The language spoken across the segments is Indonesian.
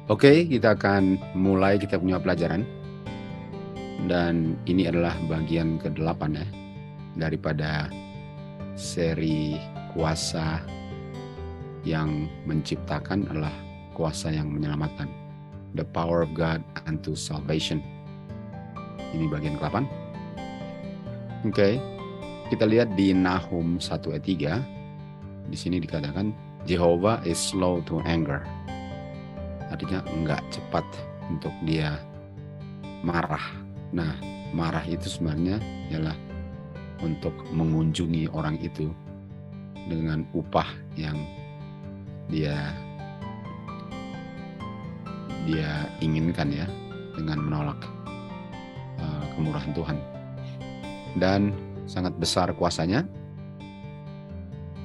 Oke, kita akan mulai kita punya pelajaran. Dan ini adalah bagian ke-8 ya, daripada seri kuasa yang menciptakan adalah kuasa yang menyelamatkan. The power of God unto salvation. Ini bagian ke-8. Oke, kita lihat di Nahum 1 ayat 3. Di sini dikatakan, Jehovah is slow to anger. Artinya enggak cepat untuk dia marah. Nah, marah itu sebenarnya ialah untuk mengunjungi orang itu dengan upah yang dia inginkan ya, dengan menolak kemurahan Tuhan. Dan sangat besar kuasanya,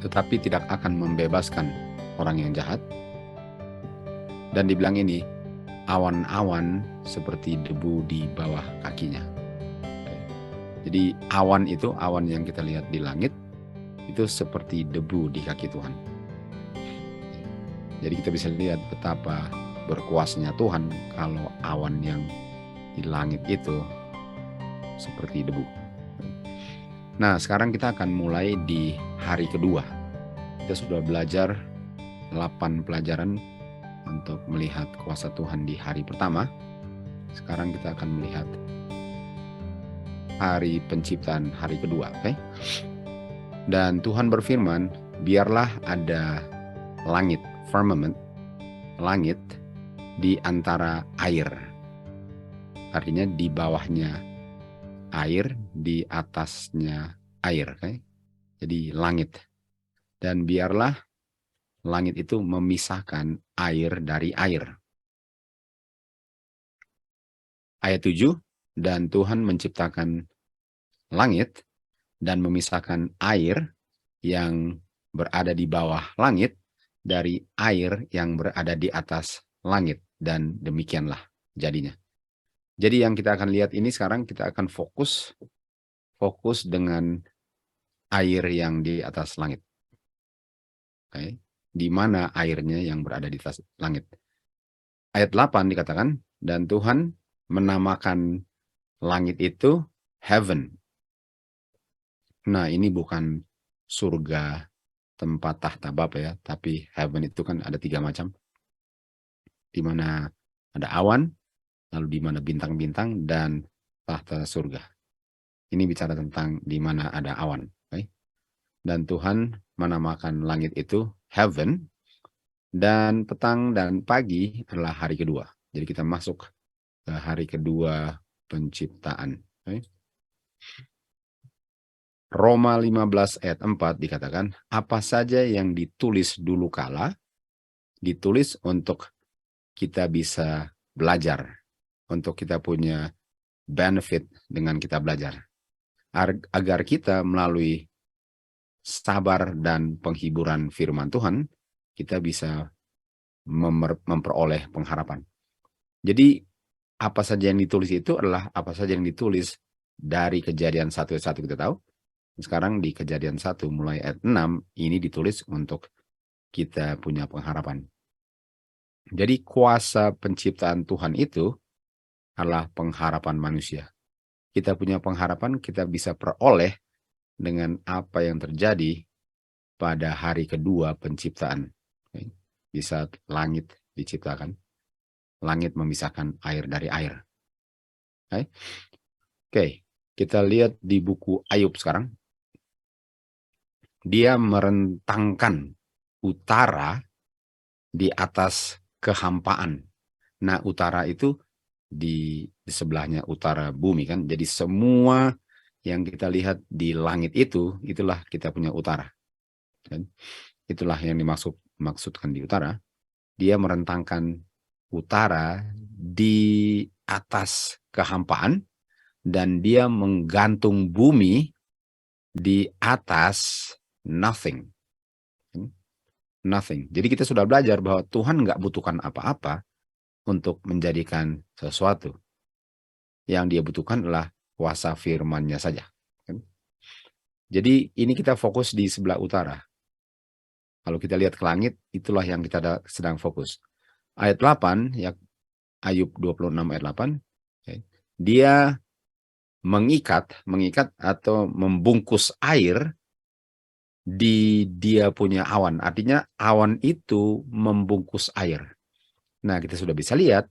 tetapi tidak akan membebaskan orang yang jahat. Dan dibilang ini, awan-awan seperti debu di bawah kakinya. Oke. Jadi awan itu, awan yang kita lihat di langit, itu seperti debu di kaki Tuhan. Jadi kita bisa lihat betapa berkuasanya Tuhan kalau awan yang di langit itu seperti debu. Nah, sekarang kita akan mulai di hari kedua. Kita sudah belajar 8 pelajaran untuk melihat kuasa Tuhan di hari pertama. Sekarang kita akan melihat hari penciptaan hari kedua, oke? Dan Tuhan berfirman, biarlah ada langit, firmament, langit di antara air. Artinya di bawahnya air, di atasnya air, oke? Jadi langit. Dan biarlah langit itu memisahkan air dari air. Ayat 7, dan Tuhan menciptakan langit dan memisahkan air yang berada di bawah langit dari air yang berada di atas langit. Dan demikianlah jadinya. Jadi yang kita akan lihat ini sekarang, kita akan fokus dengan air yang di atas langit. Oke. Di mana airnya yang berada di atas langit. Ayat 8 dikatakan, dan Tuhan menamakan langit itu heaven. Nah, ini bukan surga tempat tahta Bapa ya, tapi heaven itu kan ada 3 macam. Di mana ada awan, lalu di mana bintang-bintang, dan tahta surga. Ini bicara tentang di mana ada awan. Okay? Dan Tuhan menamakan langit itu heaven, dan petang dan pagi adalah hari kedua. Jadi kita masuk ke hari kedua penciptaan. Okay? Roma 15 ayat 4 dikatakan, apa saja yang ditulis dulu kala, ditulis untuk kita bisa belajar, untuk kita punya benefit dengan kita belajar, agar kita melalui sabar dan penghiburan firman Tuhan, kita bisa memperoleh pengharapan. Jadi apa saja yang ditulis itu adalah apa saja yang ditulis dari Kejadian 1 ayat 1 kita tahu. Sekarang di Kejadian 1 mulai ayat 6 ini ditulis untuk kita punya pengharapan. Jadi kuasa penciptaan Tuhan itu adalah pengharapan manusia. Kita punya pengharapan, kita bisa peroleh dengan apa yang terjadi pada hari kedua penciptaan. Di saat langit diciptakan, langit memisahkan air dari air. Oke, kita lihat di buku Ayub sekarang. Dia merentangkan utara di atas kehampaan. Nah, utara itu di sebelahnya utara bumi kan. Jadi semua yang kita lihat di langit itu, itulah kita punya utara. Dan itulah yang dimaksudkan di utara. Dia merentangkan utara di atas kehampaan, dan dia menggantung bumi di atas nothing. Nothing. Jadi kita sudah belajar bahwa Tuhan nggak butuhkan apa-apa untuk menjadikan sesuatu. Yang dia butuhkan adalah kuasa firman-Nya saja. Jadi ini kita fokus di sebelah utara. Kalau kita lihat ke langit, itulah yang kita sedang fokus. ayat 8, ya, Ayub 26 ayat 8, dia mengikat atau membungkus air di dia punya awan. Artinya awan itu membungkus air. Nah, kita sudah bisa lihat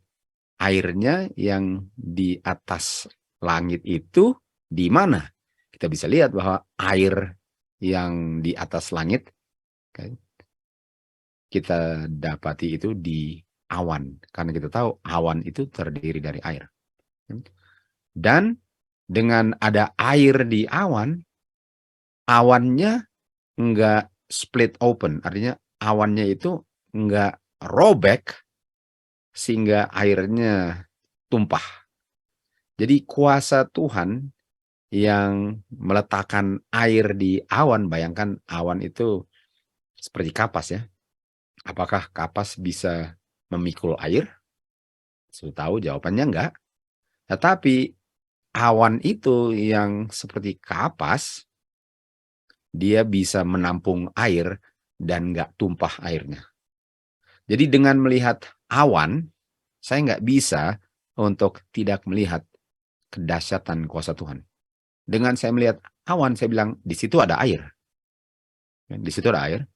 airnya yang di atas langit itu di mana? Kita bisa lihat bahwa air yang di atas langit kita dapati itu di awan. Karena kita tahu awan itu terdiri dari air. Dan dengan ada air di awan, awannya enggak split open. Artinya awannya itu enggak robek sehingga airnya tumpah. Jadi kuasa Tuhan yang meletakkan air di awan, bayangkan awan itu seperti kapas ya. Apakah kapas bisa memikul air? Sudah tahu jawabannya enggak. Tetapi awan itu yang seperti kapas, dia bisa menampung air dan enggak tumpah airnya. Jadi dengan melihat awan, saya nggak bisa untuk tidak melihat kedahsyatan kuasa Tuhan. Dengan saya melihat awan, saya bilang, di situ ada air. Di situ ada air.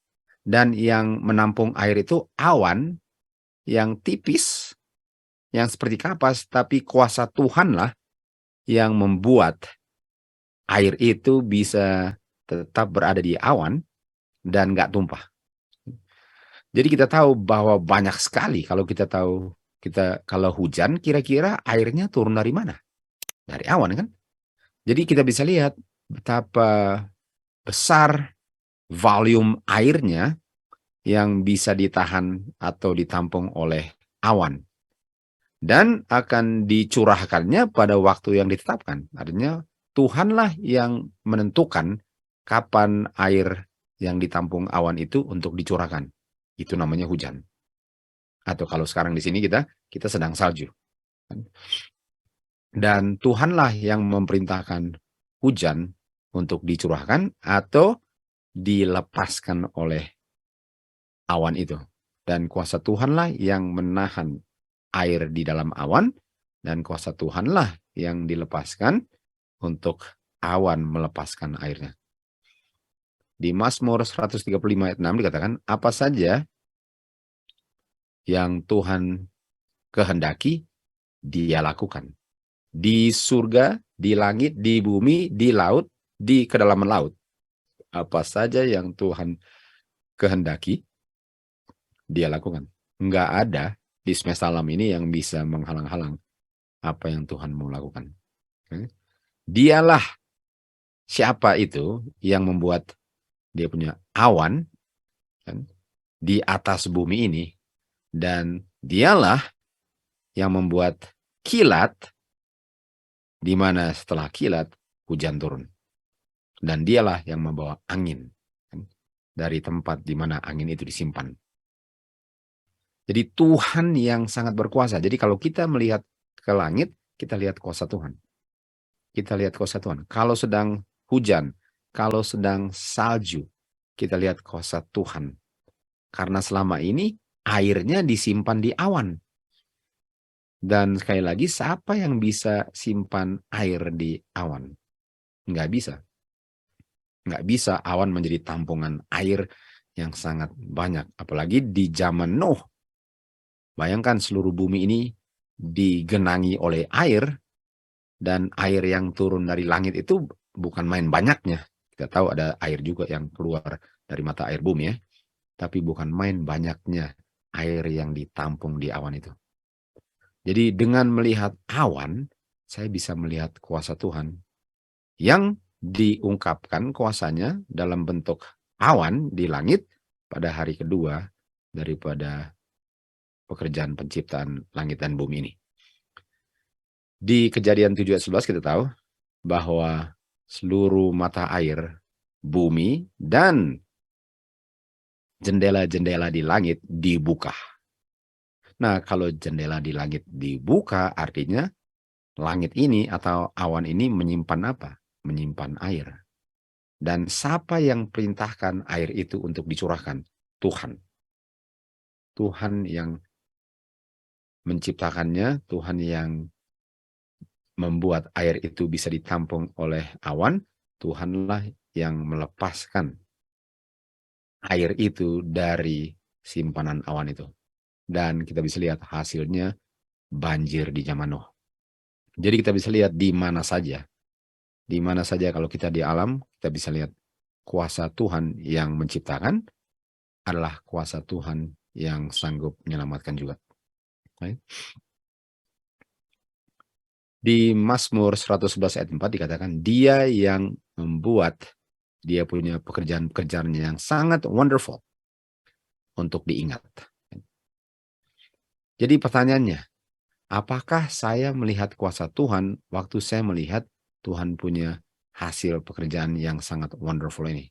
Dan yang menampung air itu awan yang tipis, yang seperti kapas, tapi kuasa Tuhanlah yang membuat air itu bisa tetap berada di awan dan nggak tumpah. Jadi kita tahu bahwa banyak sekali kalau kita tahu kalau hujan kira-kira airnya turun dari mana? Dari awan kan? Jadi kita bisa lihat betapa besar volume airnya yang bisa ditahan atau ditampung oleh awan. Dan akan dicurahkannya pada waktu yang ditetapkan. Artinya Tuhanlah yang menentukan kapan air yang ditampung awan itu untuk dicurahkan. Itu namanya hujan. Atau kalau sekarang di sini kita sedang salju. Dan Tuhanlah yang memerintahkan hujan untuk dicurahkan atau dilepaskan oleh awan itu. Dan kuasa Tuhanlah yang menahan air di dalam awan, dan kuasa Tuhanlah yang dilepaskan untuk awan melepaskan airnya. Di Mazmur 135 ayat 6 dikatakan, apa saja yang Tuhan kehendaki, Dia lakukan. Di surga, di langit, di bumi, di laut, di kedalaman laut. Apa saja yang Tuhan kehendaki, Dia lakukan. Enggak ada di semesta alam ini yang bisa menghalang-halang apa yang Tuhan mau lakukan. Dialah siapa itu yang membuat dia punya awan kan, di atas bumi ini, dan dialah yang membuat kilat, di mana setelah kilat hujan turun. Dan dialah yang membawa angin kan, dari tempat di mana angin itu disimpan. Jadi Tuhan yang sangat berkuasa. Jadi kalau kita melihat ke langit, kita lihat kuasa Tuhan. Kita lihat kuasa Tuhan. Kalau sedang hujan, kalau sedang salju, kita lihat kuasa Tuhan. Karena selama ini airnya disimpan di awan. Dan sekali lagi, siapa yang bisa simpan air di awan? Nggak bisa. Nggak bisa awan menjadi tampungan air yang sangat banyak. Apalagi di zaman Nuh. Bayangkan seluruh bumi ini digenangi oleh air, dan air yang turun dari langit itu bukan main banyaknya. Kita tahu ada air juga yang keluar dari mata air bumi ya. Tapi bukan main banyaknya air yang ditampung di awan itu. Jadi dengan melihat awan, saya bisa melihat kuasa Tuhan yang diungkapkan kuasanya dalam bentuk awan di langit pada hari kedua daripada pekerjaan penciptaan langit dan bumi ini. Di Kejadian 7 ayat 11 kita tahu bahwa seluruh mata air, bumi, dan jendela-jendela di langit dibuka. Nah, kalau jendela di langit dibuka, artinya langit ini atau awan ini menyimpan apa? Menyimpan air. Dan siapa yang perintahkan air itu untuk dicurahkan? Tuhan. Tuhan yang menciptakannya, Tuhan yang membuat air itu bisa ditampung oleh awan, Tuhanlah yang melepaskan air itu dari simpanan awan itu. Dan kita bisa lihat hasilnya banjir di zaman Nuh. Jadi kita bisa lihat di mana saja kalau kita di alam, kita bisa lihat kuasa Tuhan yang menciptakan adalah kuasa Tuhan yang sanggup menyelamatkan juga. Baik. Di Mazmur 111 ayat 4 dikatakan, dia yang membuat, dia punya pekerjaan-pekerjaannya yang sangat wonderful untuk diingat. Jadi pertanyaannya, apakah saya melihat kuasa Tuhan waktu saya melihat Tuhan punya hasil pekerjaan yang sangat wonderful ini?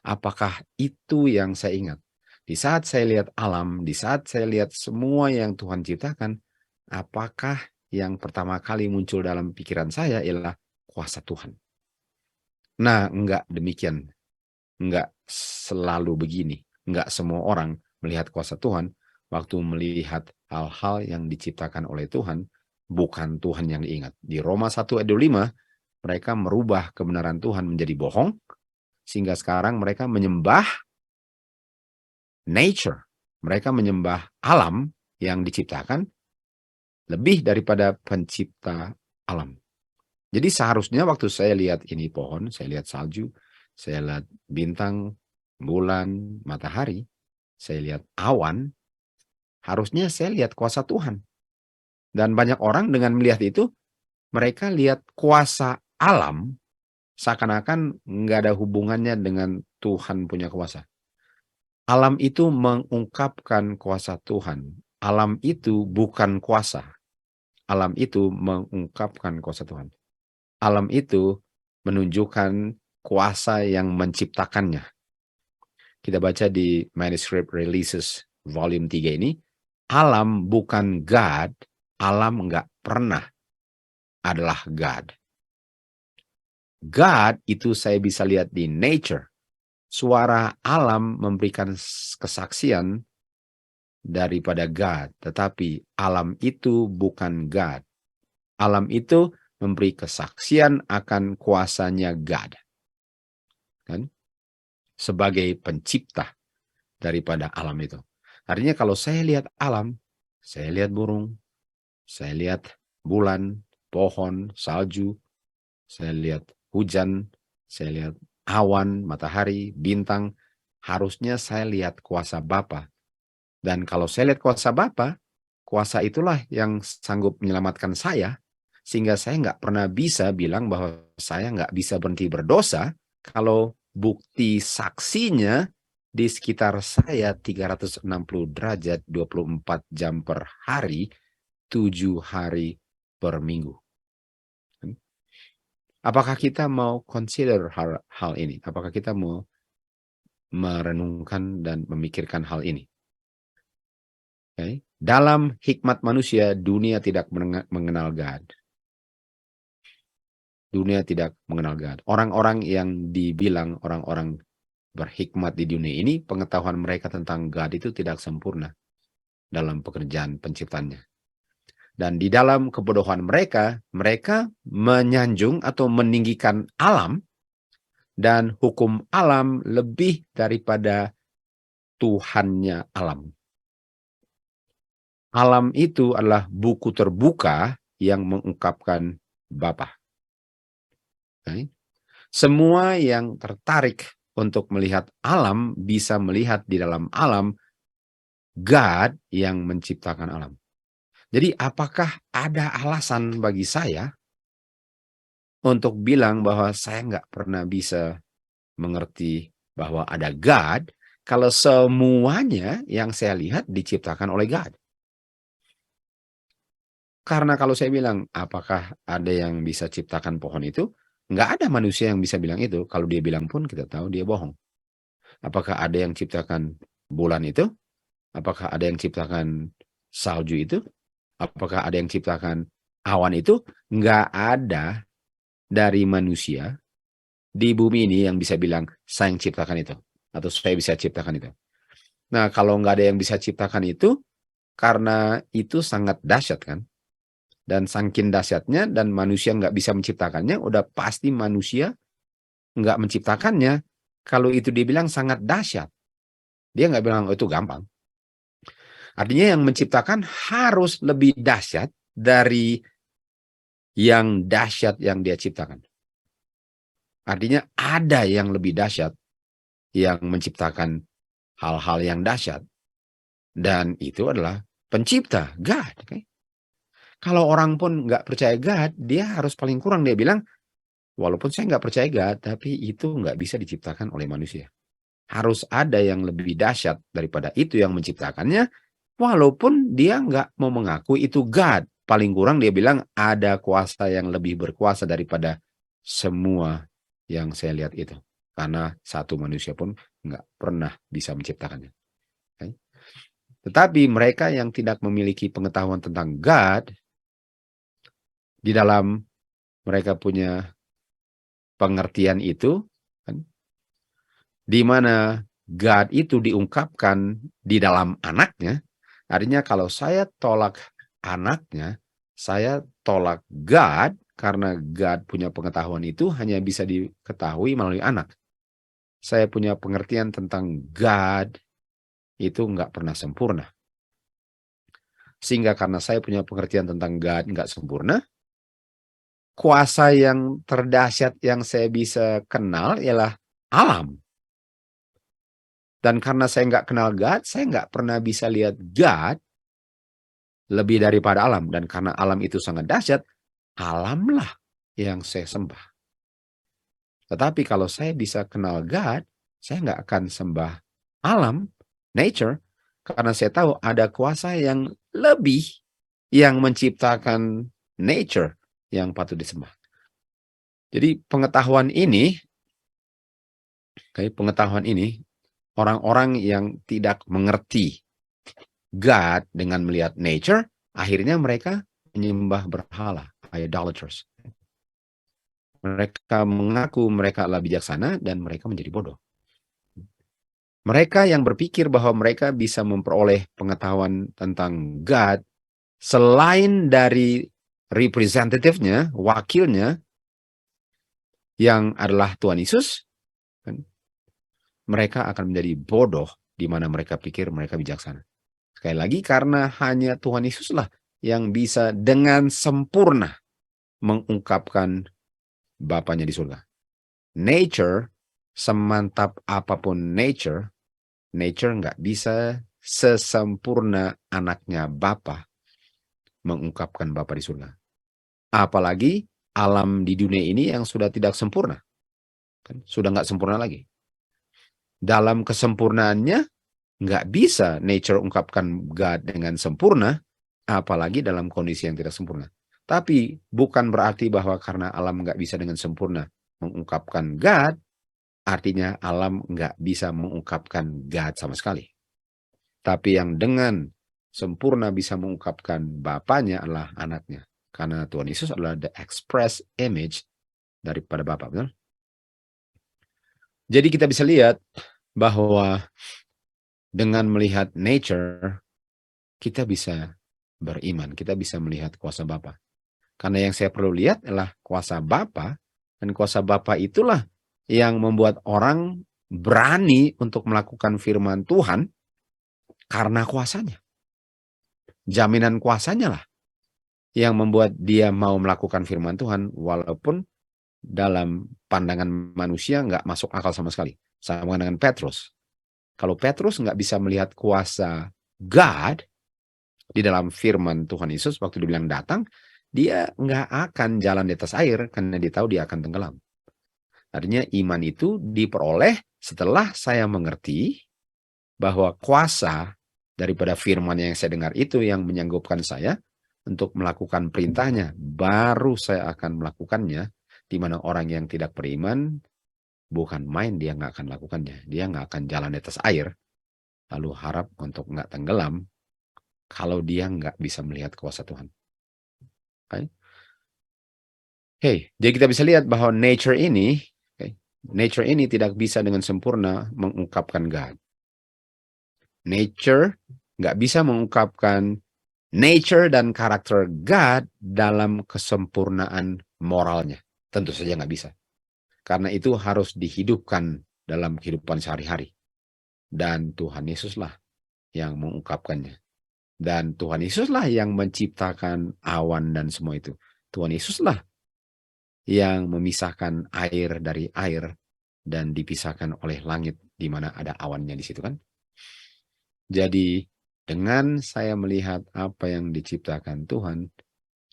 Apakah itu yang saya ingat? Di saat saya lihat alam, di saat saya lihat semua yang Tuhan ciptakan, apakah yang pertama kali muncul dalam pikiran saya ialah kuasa Tuhan? Nah, enggak demikian. Enggak selalu begini. Enggak semua orang melihat kuasa Tuhan waktu melihat hal-hal yang diciptakan oleh Tuhan, bukan Tuhan yang diingat. Di Roma 1 ayat 25, mereka merubah kebenaran Tuhan menjadi bohong, sehingga sekarang mereka menyembah nature. Mereka menyembah alam yang diciptakan lebih daripada pencipta alam. Jadi seharusnya waktu saya lihat ini pohon, saya lihat salju, saya lihat bintang, bulan, matahari, saya lihat awan, harusnya saya lihat kuasa Tuhan. Dan banyak orang dengan melihat itu, mereka lihat kuasa alam seakan-akan nggak ada hubungannya dengan Tuhan punya kuasa. Alam itu mengungkapkan kuasa Tuhan. Alam itu bukan kuasa. Alam itu mengungkapkan kuasa Tuhan. Alam itu menunjukkan kuasa yang menciptakannya. Kita baca di Manuscript Releases Volume 3 ini, alam bukan God, alam nggak pernah adalah God. God itu saya bisa lihat di nature. Suara alam memberikan kesaksian daripada God, tetapi alam itu bukan God. Alam itu memberi kesaksian akan kuasanya God. Kan? Sebagai pencipta daripada alam itu. Artinya kalau saya lihat alam, saya lihat burung, saya lihat bulan, pohon, salju, saya lihat hujan, saya lihat awan, matahari, bintang, harusnya saya lihat kuasa Bapa. Dan kalau saya lihat kuasa Bapa, kuasa itulah yang sanggup menyelamatkan saya, sehingga saya nggak pernah bisa bilang bahwa saya nggak bisa berhenti berdosa kalau bukti saksinya di sekitar saya 360 derajat 24 jam per hari, 7 hari per minggu. Apakah kita mau consider hal ini? Apakah kita mau merenungkan dan memikirkan hal ini? Okay. Dalam hikmat manusia, dunia tidak mengenal God. Dunia tidak mengenal God. Orang-orang yang dibilang orang-orang berhikmat di dunia ini, pengetahuan mereka tentang God itu tidak sempurna dalam pekerjaan penciptanya. Dan di dalam kebodohan mereka, mereka menyanjung atau meninggikan alam dan hukum alam lebih daripada Tuhannya alam. Alam itu adalah buku terbuka yang mengungkapkan Bapa. Okay. Semua yang tertarik untuk melihat alam bisa melihat di dalam alam God yang menciptakan alam. Jadi apakah ada alasan bagi saya untuk bilang bahwa saya nggak pernah bisa mengerti bahwa ada God kalau semuanya yang saya lihat diciptakan oleh God? Karena kalau saya bilang, apakah ada yang bisa ciptakan pohon itu? Nggak ada manusia yang bisa bilang itu. Kalau dia bilang pun kita tahu dia bohong. Apakah ada yang ciptakan bulan itu? Apakah ada yang ciptakan salju itu? Apakah ada yang ciptakan awan itu? Nggak ada dari manusia di bumi ini yang bisa bilang, saya yang ciptakan itu. Atau saya bisa ciptakan itu. Nah, kalau nggak ada yang bisa ciptakan itu, karena itu sangat dahsyat kan. Dan saking dahsyatnya dan manusia nggak bisa menciptakannya, udah pasti manusia nggak menciptakannya. Kalau itu dibilang sangat dahsyat, dia nggak bilang, oh, itu gampang. Artinya yang menciptakan harus lebih dahsyat dari yang dahsyat yang dia ciptakan. Artinya ada yang lebih dahsyat yang menciptakan hal-hal yang dahsyat. Dan itu adalah pencipta, God. Okay? Kalau orang pun nggak percaya God, dia harus paling kurang dia bilang, walaupun saya nggak percaya God, tapi itu nggak bisa diciptakan oleh manusia. Harus ada yang lebih dahsyat daripada itu yang menciptakannya, walaupun dia nggak mau mengaku itu God. Paling kurang dia bilang ada kuasa yang lebih berkuasa daripada semua yang saya lihat itu. Karena satu manusia pun nggak pernah bisa menciptakannya. Okay? Tetapi mereka yang tidak memiliki pengetahuan tentang God, di dalam mereka punya pengertian itu, kan, di mana God itu diungkapkan di dalam anaknya. Artinya kalau saya tolak anaknya, saya tolak God, karena God punya pengetahuan itu hanya bisa diketahui melalui anak. Saya punya pengertian tentang God itu nggak pernah sempurna. Sehingga karena saya punya pengertian tentang God nggak sempurna, kuasa yang terdahsyat yang saya bisa kenal ialah alam. Dan karena saya nggak kenal God, saya nggak pernah bisa lihat God lebih daripada alam. Dan karena alam itu sangat dahsyat, alamlah yang saya sembah. Tetapi kalau saya bisa kenal God, saya nggak akan sembah alam, nature, karena saya tahu ada kuasa yang lebih yang menciptakan nature yang patut disembah. Jadi pengetahuan ini, orang-orang yang tidak mengerti God dengan melihat nature, akhirnya mereka menyembah berhala, idolaters. Mereka mengaku mereka adalah bijaksana dan mereka menjadi bodoh. Mereka yang berpikir bahwa mereka bisa memperoleh pengetahuan tentang God selain dari representatifnya, wakilnya, yang adalah Tuhan Yesus, kan, mereka akan menjadi bodoh di mana mereka pikir mereka bijaksana. Sekali lagi, karena hanya Tuhan Yesuslah yang bisa dengan sempurna mengungkapkan Bapanya di surga. Nature, semantap apapun nature nggak bisa sesempurna anaknya Bapa mengungkapkan Bapa di surga. Apalagi alam di dunia ini yang sudah tidak sempurna. Kan? Sudah nggak sempurna lagi. Dalam kesempurnaannya, nggak bisa nature ungkapkan God dengan sempurna, apalagi dalam kondisi yang tidak sempurna. Tapi bukan berarti bahwa karena alam nggak bisa dengan sempurna mengungkapkan God, artinya alam nggak bisa mengungkapkan God sama sekali. Tapi yang dengan sempurna bisa mengungkapkan Bapanya adalah anaknya. Karena Tuhan Yesus adalah the express image daripada Bapa. Benar? Jadi kita bisa lihat bahwa dengan melihat nature, kita bisa beriman, kita bisa melihat kuasa Bapa. Karena yang saya perlu lihat adalah kuasa Bapa, dan kuasa Bapa itulah yang membuat orang berani untuk melakukan firman Tuhan karena kuasanya. Jaminan kuasanya lah yang membuat dia mau melakukan firman Tuhan, walaupun dalam pandangan manusia nggak masuk akal sama sekali. Sama dengan Petrus. Kalau Petrus nggak bisa melihat kuasa God di dalam firman Tuhan Yesus waktu dia bilang datang, dia nggak akan jalan di atas air karena dia tahu dia akan tenggelam. Artinya iman itu diperoleh setelah saya mengerti bahwa kuasa daripada firman yang saya dengar itu yang menyanggupkan saya untuk melakukan perintahnya. Baru saya akan melakukannya, di mana orang yang tidak beriman bukan main, dia nggak akan lakukannya. Dia nggak akan jalan di atas air, lalu harap untuk nggak tenggelam kalau dia nggak bisa melihat kuasa Tuhan. Okay. Jadi kita bisa lihat bahwa nature ini tidak bisa dengan sempurna mengungkapkan God. Nature nggak bisa mengungkapkan nature dan karakter God dalam kesempurnaan moralnya. Tentu saja nggak bisa. Karena itu harus dihidupkan dalam kehidupan sehari-hari. Dan Tuhan Yesuslah yang mengungkapkannya. Dan Tuhan Yesuslah yang menciptakan awan dan semua itu. Tuhan Yesuslah yang memisahkan air dari air dan dipisahkan oleh langit di mana ada awannya di situ kan. Jadi dengan saya melihat apa yang diciptakan Tuhan,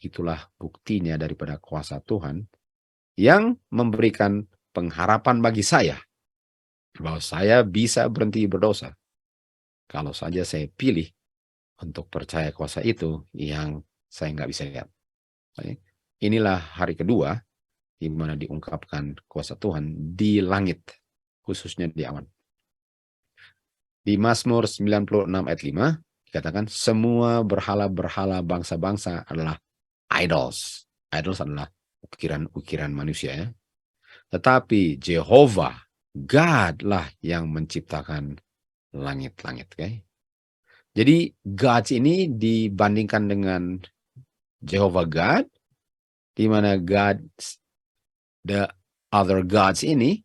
itulah buktinya daripada kuasa Tuhan yang memberikan pengharapan bagi saya bahwa saya bisa berhenti berdosa kalau saja saya pilih untuk percaya kuasa itu yang saya nggak bisa lihat. Inilah hari kedua di mana diungkapkan kuasa Tuhan di langit, khususnya di awan. Di Mazmur 96 ayat 5 dikatakan semua berhala-berhala bangsa-bangsa adalah idols. Idols adalah ukiran-ukiran manusia ya. Tetapi Jehovah, God lah yang menciptakan langit-langit. Okay? Jadi God ini dibandingkan dengan Jehovah God, di mana God, the other gods ini,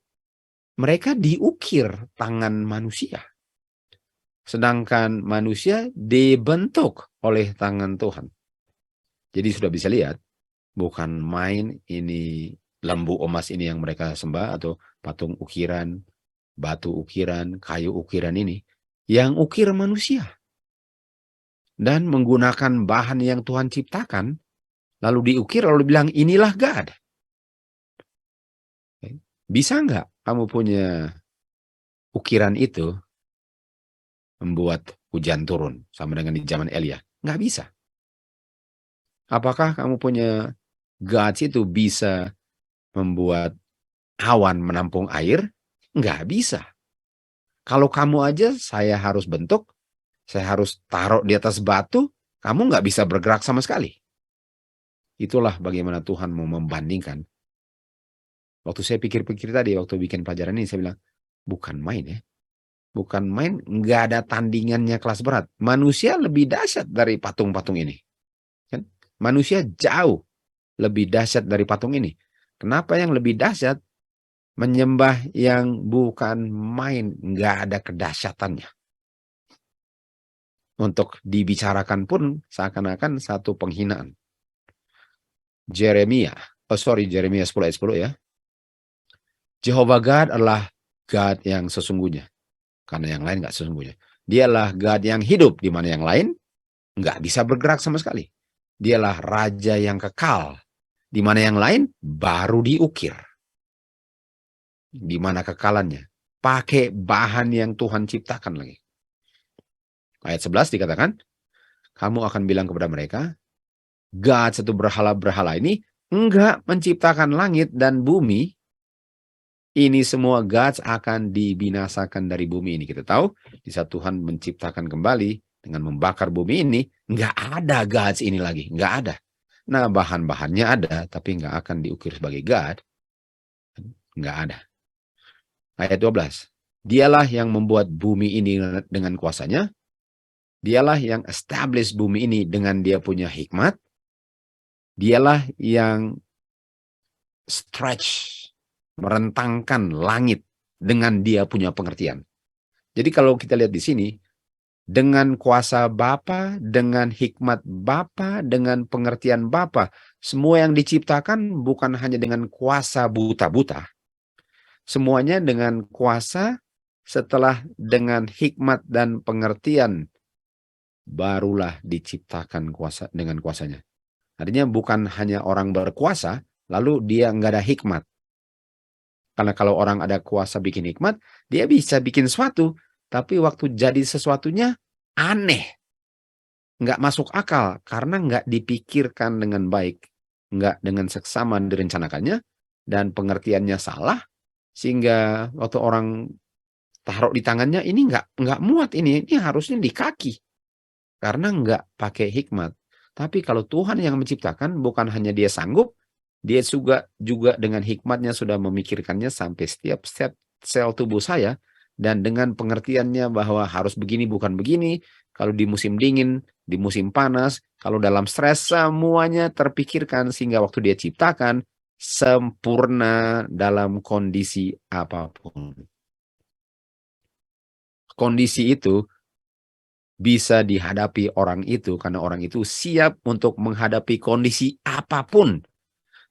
mereka diukir tangan manusia. Sedangkan manusia dibentuk oleh tangan Tuhan. Jadi sudah bisa lihat, bukan main ini lembu emas ini yang mereka sembah atau patung ukiran, batu ukiran, kayu ukiran ini. Yang ukir manusia. Dan menggunakan bahan yang Tuhan ciptakan, lalu diukir, lalu bilang inilah God. Bisa nggak kamu punya ukiran itu membuat hujan turun sama dengan di zaman Elia? Nggak bisa. Apakah kamu punya gods itu bisa membuat awan menampung air? Nggak bisa. Kalau kamu aja saya harus bentuk, saya harus taruh di atas batu, kamu nggak bisa bergerak sama sekali. Itulah bagaimana Tuhan mau membandingkan. Waktu saya pikir-pikir tadi, waktu bikin pelajaran ini, saya bilang, bukan main ya. Bukan main, nggak ada tandingannya kelas berat. Manusia lebih dahsyat dari patung-patung ini. Kan? Manusia jauh lebih dahsyat dari patung ini. Kenapa yang lebih dahsyat? Menyembah yang bukan main, nggak ada kedahsyatannya. Untuk dibicarakan pun seakan-akan satu penghinaan. Yeremia 10 ayat 10 ya. Jehovah God adalah God yang sesungguhnya. Karena yang lain nggak sesungguhnya. Dialah God yang hidup, di mana yang lain nggak bisa bergerak sama sekali. Dialah Raja yang kekal, di mana yang lain baru diukir. Di mana kekalannya? Pakai bahan yang Tuhan ciptakan lagi. Ayat 11 dikatakan, kamu akan bilang kepada mereka, God satu berhala-berhala ini enggak menciptakan langit dan bumi. Ini semua gods akan dibinasakan dari bumi ini. Kita tahu, di saat Tuhan menciptakan kembali dengan membakar bumi ini, nggak ada gods ini lagi, nggak ada. Nah, bahan-bahannya ada, tapi nggak akan diukir sebagai god. Nggak ada. Ayat 12. Dialah yang membuat bumi ini dengan kuasanya. Dialah yang establish bumi ini dengan dia punya hikmat. Dialah yang stretch, merentangkan langit dengan dia punya pengertian. Jadi kalau kita lihat di sini, dengan kuasa Bapa, dengan hikmat Bapa, dengan pengertian Bapa, semua yang diciptakan bukan hanya dengan kuasa buta-buta. Semuanya dengan kuasa, setelah dengan hikmat dan pengertian, barulah diciptakan kuasa dengan kuasanya. Artinya bukan hanya orang berkuasa, lalu dia nggak ada hikmat. Karena kalau orang ada kuasa bikin hikmat, dia bisa bikin sesuatu, tapi waktu jadi sesuatunya aneh. Nggak masuk akal, karena nggak dipikirkan dengan baik. Nggak dengan seksama direncanakannya, dan pengertiannya salah, sehingga waktu orang taruh di tangannya, ini nggak muat ini harusnya di kaki. Karena nggak pakai hikmat. Tapi kalau Tuhan yang menciptakan, bukan hanya dia sanggup, dia juga dengan hikmatnya sudah memikirkannya sampai setiap sel tubuh saya, dan dengan pengertiannya bahwa harus begini bukan begini, kalau di musim dingin, di musim panas, kalau dalam stres, semuanya terpikirkan sehingga waktu dia ciptakan, sempurna dalam kondisi apapun. Kondisi itu bisa dihadapi orang itu karena orang itu siap untuk menghadapi kondisi apapun.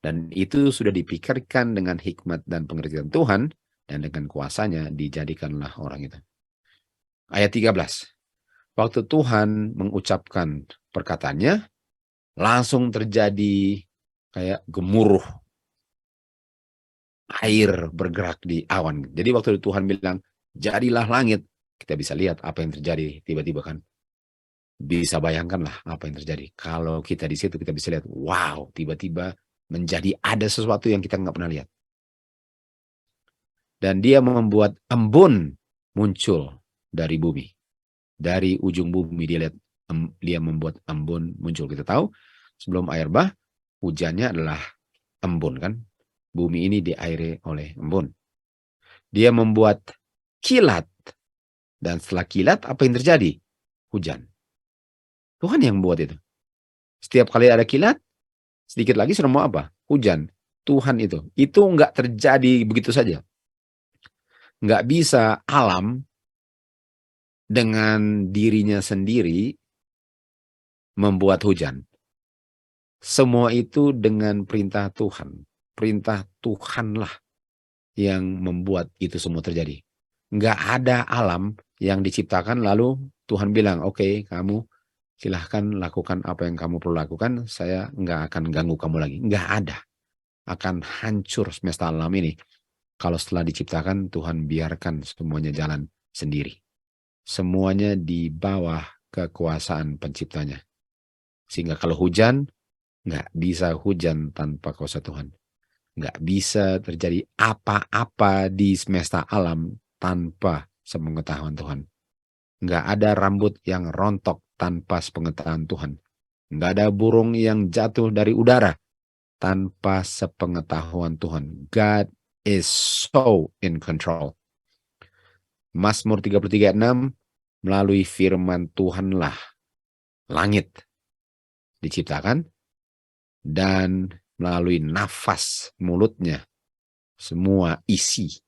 Dan itu sudah dipikirkan dengan hikmat dan pengertian Tuhan, dan dengan kuasanya dijadikanlah orang itu. Ayat 13. Waktu Tuhan mengucapkan perkataannya, langsung terjadi kayak gemuruh air bergerak di awan. Jadi waktu Tuhan bilang, jadilah langit, kita bisa lihat apa yang terjadi tiba-tiba kan. Bisa bayangkanlah apa yang terjadi. Kalau kita di situ kita bisa lihat, wow, tiba-tiba menjadi ada sesuatu yang kita nggak pernah lihat. Dan dia membuat embun muncul dari bumi. Dari ujung bumi dia membuat embun muncul. Kita tahu sebelum air bah, hujannya adalah embun kan. Bumi ini diairi oleh embun. Dia membuat kilat. Dan setelah kilat apa yang terjadi? Hujan. Tuhan yang buat itu. Setiap kali ada kilat, sedikit lagi sudah mau apa? Hujan. Tuhan itu. Itu nggak terjadi begitu saja. Nggak bisa alam dengan dirinya sendiri membuat hujan. Semua itu dengan perintah Tuhan. Perintah Tuhanlah yang membuat itu semua terjadi. Nggak ada alam yang diciptakan lalu Tuhan bilang, oke, kamu silahkan lakukan apa yang kamu perlu lakukan, saya nggak akan ganggu kamu lagi. Nggak ada. Akan hancur semesta alam ini. Kalau setelah diciptakan, Tuhan biarkan semuanya jalan sendiri. Semuanya di bawah kekuasaan penciptanya. Sehingga kalau hujan, nggak bisa hujan tanpa kuasa Tuhan. Nggak bisa terjadi apa-apa di semesta alam tanpa sepengetahuan Tuhan. Nggak ada rambut yang rontok tanpa sepengetahuan Tuhan. Nggak ada burung yang jatuh dari udara tanpa sepengetahuan Tuhan. God is so in control. Mazmur 33:6, melalui firman Tuhanlah langit diciptakan, dan melalui nafas mulutnya semua isi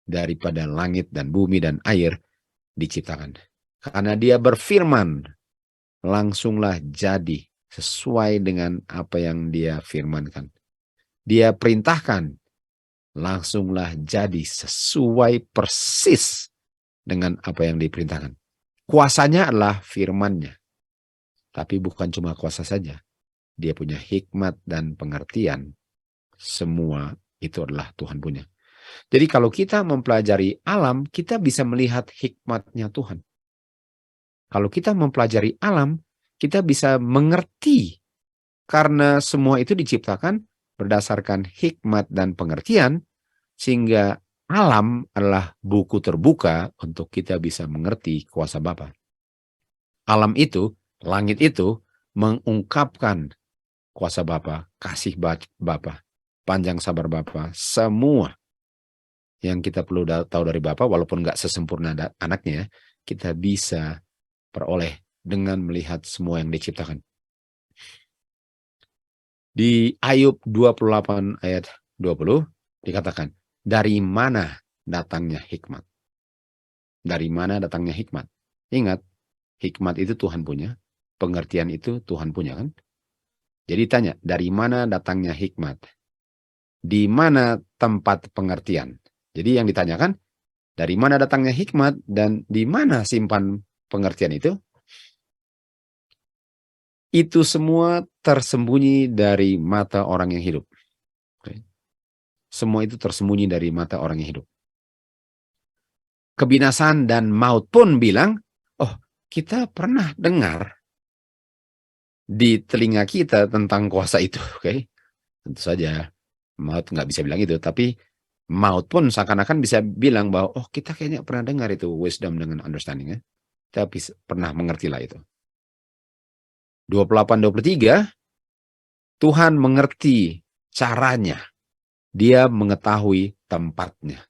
daripada langit dan bumi dan air diciptakan. Karena dia berfirman, langsunglah jadi sesuai dengan apa yang dia firmankan. Dia perintahkan, langsunglah jadi sesuai persis dengan apa yang diperintahkan. Kuasanya adalah firman-Nya. Tapi bukan cuma kuasa saja. Dia punya hikmat dan pengertian. Semua itu adalah Tuhan punya. Jadi kalau kita mempelajari alam, kita bisa melihat hikmat-Nya Tuhan. Kalau kita mempelajari alam, kita bisa mengerti. Karena semua itu diciptakan berdasarkan hikmat dan pengertian, sehingga alam adalah buku terbuka untuk kita bisa mengerti kuasa Bapa. Alam itu, langit itu, mengungkapkan kuasa Bapa, kasih Bapa, panjang sabar Bapa, semua yang kita perlu tahu dari Bapa, walaupun nggak sesempurna anaknya, kita bisa peroleh dengan melihat semua yang diciptakan. Di Ayub 28 ayat 20 dikatakan, dari mana datangnya hikmat? Dari mana datangnya hikmat? Ingat, hikmat itu Tuhan punya, pengertian itu Tuhan punya kan? Jadi tanya, dari mana datangnya hikmat? Di mana tempat pengertian? Jadi yang ditanyakan, dari mana datangnya hikmat dan di mana simpan pengertian itu? Itu semua tersembunyi dari mata orang yang hidup. Semua itu tersembunyi dari mata orang yang hidup. Kebinasaan dan maut pun bilang, oh, kita pernah dengar di telinga kita tentang kuasa itu. Oke, tentu saja maut nggak bisa bilang itu, tapi maut pun seakan-akan bisa bilang bahwa oh, kita kayaknya pernah dengar itu wisdom dengan understanding ya. Tapi pernah mengertilah itu. 28-23, Tuhan mengerti caranya. Dia mengetahui tempatnya.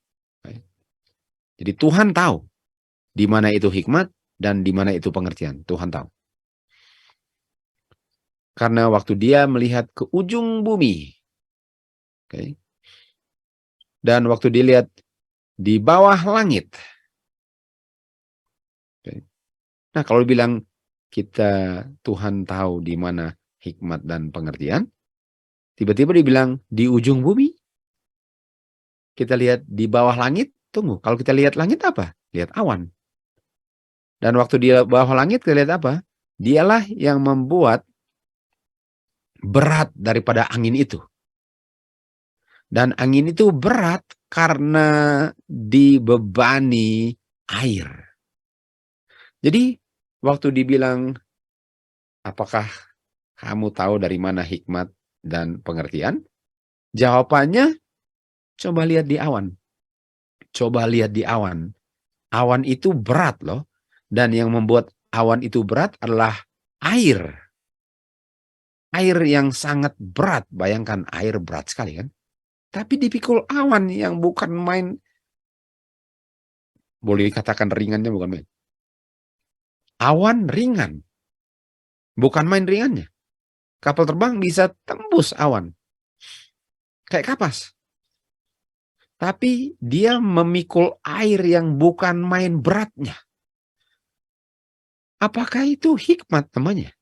Jadi Tuhan tahu di mana itu hikmat, dan di mana itu pengertian. Tuhan tahu. Karena waktu dia melihat ke ujung bumi, okay, dan waktu dilihat di bawah langit, okay. Nah, kalau bilang kita Tuhan tahu di mana hikmat dan pengertian, tiba-tiba dibilang di ujung bumi, kita lihat di bawah langit. Tunggu, kalau kita lihat langit apa? Lihat awan. Dan waktu di bawah langit kita lihat apa? Dialah yang membuat berat daripada angin itu. Dan angin itu berat karena dibebani air. Jadi waktu dibilang, apakah kamu tahu dari mana hikmat dan pengertian? Jawabannya, coba lihat di awan. Coba lihat di awan. Awan itu berat loh. Dan yang membuat awan itu berat adalah air. Air yang sangat berat. Bayangkan air berat sekali kan. Tapi dipikul awan yang bukan main. Boleh dikatakan ringannya bukan main. Awan ringan. Bukan main ringannya. Kapal terbang bisa tembus awan. Kayak kapas. Tapi dia memikul air yang bukan main beratnya. Apakah itu hikmat namanya?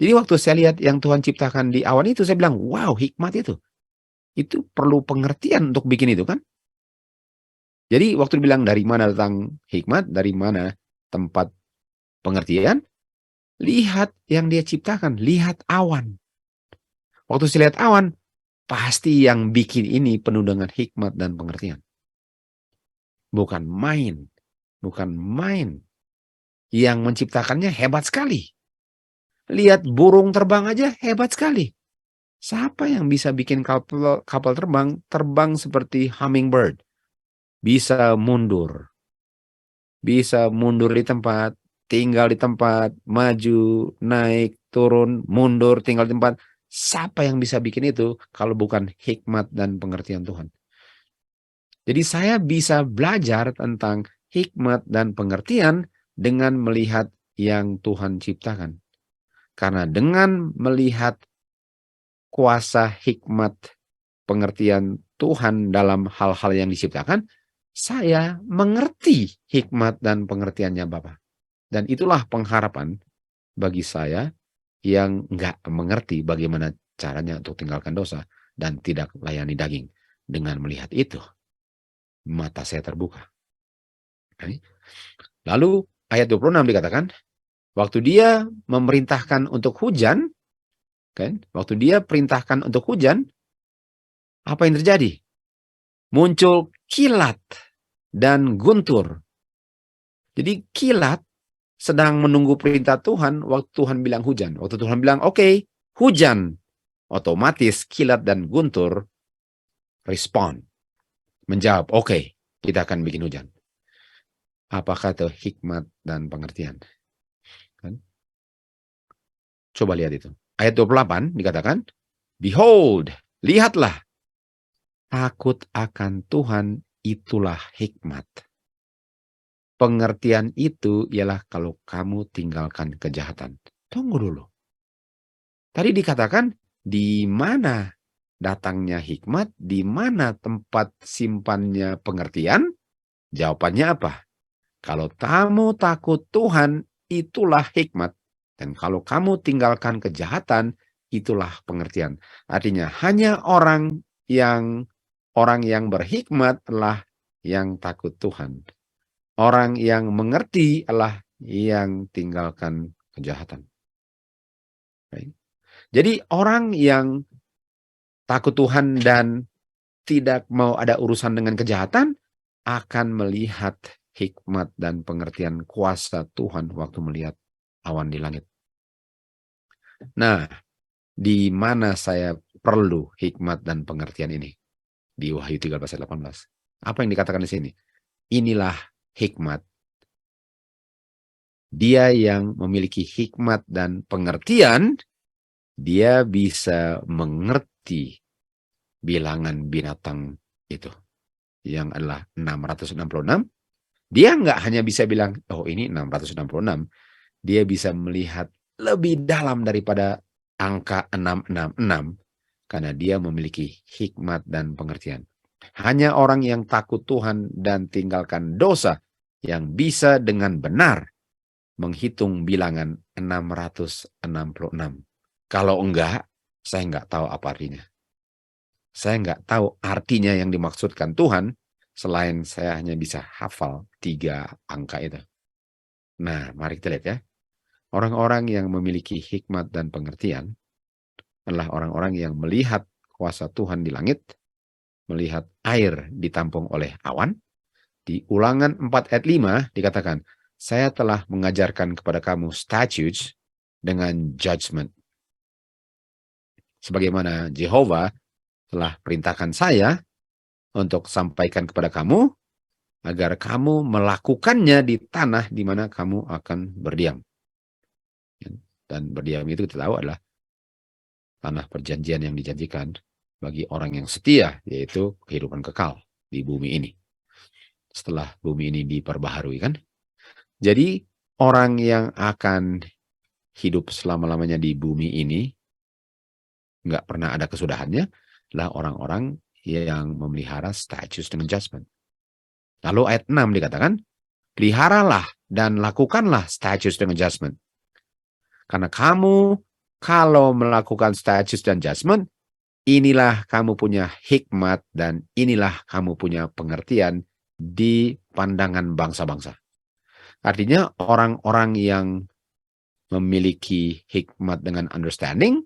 Jadi waktu saya lihat yang Tuhan ciptakan di awan itu, saya bilang, wow, hikmat itu. Itu perlu pengertian untuk bikin itu kan. Jadi waktu dibilang dari mana datang hikmat, dari mana tempat pengertian, lihat yang dia ciptakan, lihat awan. Waktu saya lihat awan, pasti yang bikin ini penuh dengan hikmat dan pengertian. Bukan main. Bukan main. Yang menciptakannya hebat sekali. Lihat burung terbang aja hebat sekali. Siapa yang bisa bikin kapal terbang seperti hummingbird? Bisa mundur. Bisa mundur di tempat, tinggal di tempat, maju, naik, turun, mundur, tinggal di tempat. Siapa yang bisa bikin itu kalau bukan hikmat dan pengertian Tuhan? Jadi saya bisa belajar tentang hikmat dan pengertian dengan melihat yang Tuhan ciptakan. Karena dengan melihat kuasa hikmat pengertian Tuhan dalam hal-hal yang diciptakan, saya mengerti hikmat dan pengertiannya Bapa. Dan itulah pengharapan bagi saya yang nggak mengerti bagaimana caranya untuk tinggalkan dosa dan tidak layani daging. Dengan melihat itu, mata saya terbuka. Lalu ayat 26 dikatakan, waktu dia memerintahkan untuk hujan, kan? Waktu dia perintahkan untuk hujan, apa yang terjadi? Muncul kilat dan guntur. Jadi kilat sedang menunggu perintah Tuhan waktu Tuhan bilang hujan. Waktu Tuhan bilang, oke, hujan. Otomatis kilat dan guntur respon. Menjawab, oke, kita akan bikin hujan. Apakah itu hikmat dan pengertian? Kan? Coba lihat itu. Ayat 28 dikatakan, behold, lihatlah, takut akan Tuhan itulah hikmat. Pengertian itu ialah kalau kamu tinggalkan kejahatan. Tunggu dulu. Tadi dikatakan di mana datangnya hikmat, di mana tempat simpannya pengertian? Jawabannya apa? Kalau kamu takut Tuhan, itulah hikmat. Dan kalau kamu tinggalkan kejahatan, itulah pengertian. Artinya hanya orang yang berhikmat adalah yang takut Tuhan. Orang yang mengerti adalah yang tinggalkan kejahatan. Baik. Jadi orang yang takut Tuhan dan tidak mau ada urusan dengan kejahatan akan melihat hikmat dan pengertian kuasa Tuhan waktu melihat awan di langit. Nah, di mana saya perlu hikmat dan pengertian ini? Di Wahyu 13 ayat 18. Apa yang dikatakan di sini? Inilah hikmat. Dia yang memiliki hikmat dan pengertian, dia bisa mengerti bilangan binatang itu. Yang adalah 666. Dia nggak hanya bisa bilang, oh ini 666. Dia bisa melihat lebih dalam daripada angka 666 karena dia memiliki hikmat dan pengertian. Hanya orang yang takut Tuhan dan tinggalkan dosa yang bisa dengan benar menghitung bilangan 666. Kalau enggak, saya enggak tahu apa artinya. Saya enggak tahu artinya yang dimaksudkan Tuhan, selain saya hanya bisa hafal 3 angka itu. Nah, mari kita lihat ya. Orang-orang yang memiliki hikmat dan pengertian adalah orang-orang yang melihat kuasa Tuhan di langit, melihat air ditampung oleh awan. Di Ulangan 4 ayat 5 dikatakan, saya telah mengajarkan kepada kamu statutes dengan judgment. Sebagaimana Jehovah telah perintahkan saya untuk sampaikan kepada kamu, agar kamu melakukannya di tanah di mana kamu akan berdiam. Dan berdiam itu kita tahu adalah tanah perjanjian yang dijanjikan bagi orang yang setia, yaitu kehidupan kekal di bumi ini. Setelah bumi ini diperbaharui kan. Jadi orang yang akan hidup selama-lamanya di bumi ini, nggak pernah ada kesudahannya, adalah orang-orang yang memelihara statutes dengan judgment. Lalu ayat 6 dikatakan, peliharalah dan lakukanlah statutes dengan judgment. Karena kamu kalau melakukan statutes dan judgment, inilah kamu punya hikmat dan inilah kamu punya pengertian di pandangan bangsa-bangsa. Artinya orang-orang yang memiliki hikmat dengan understanding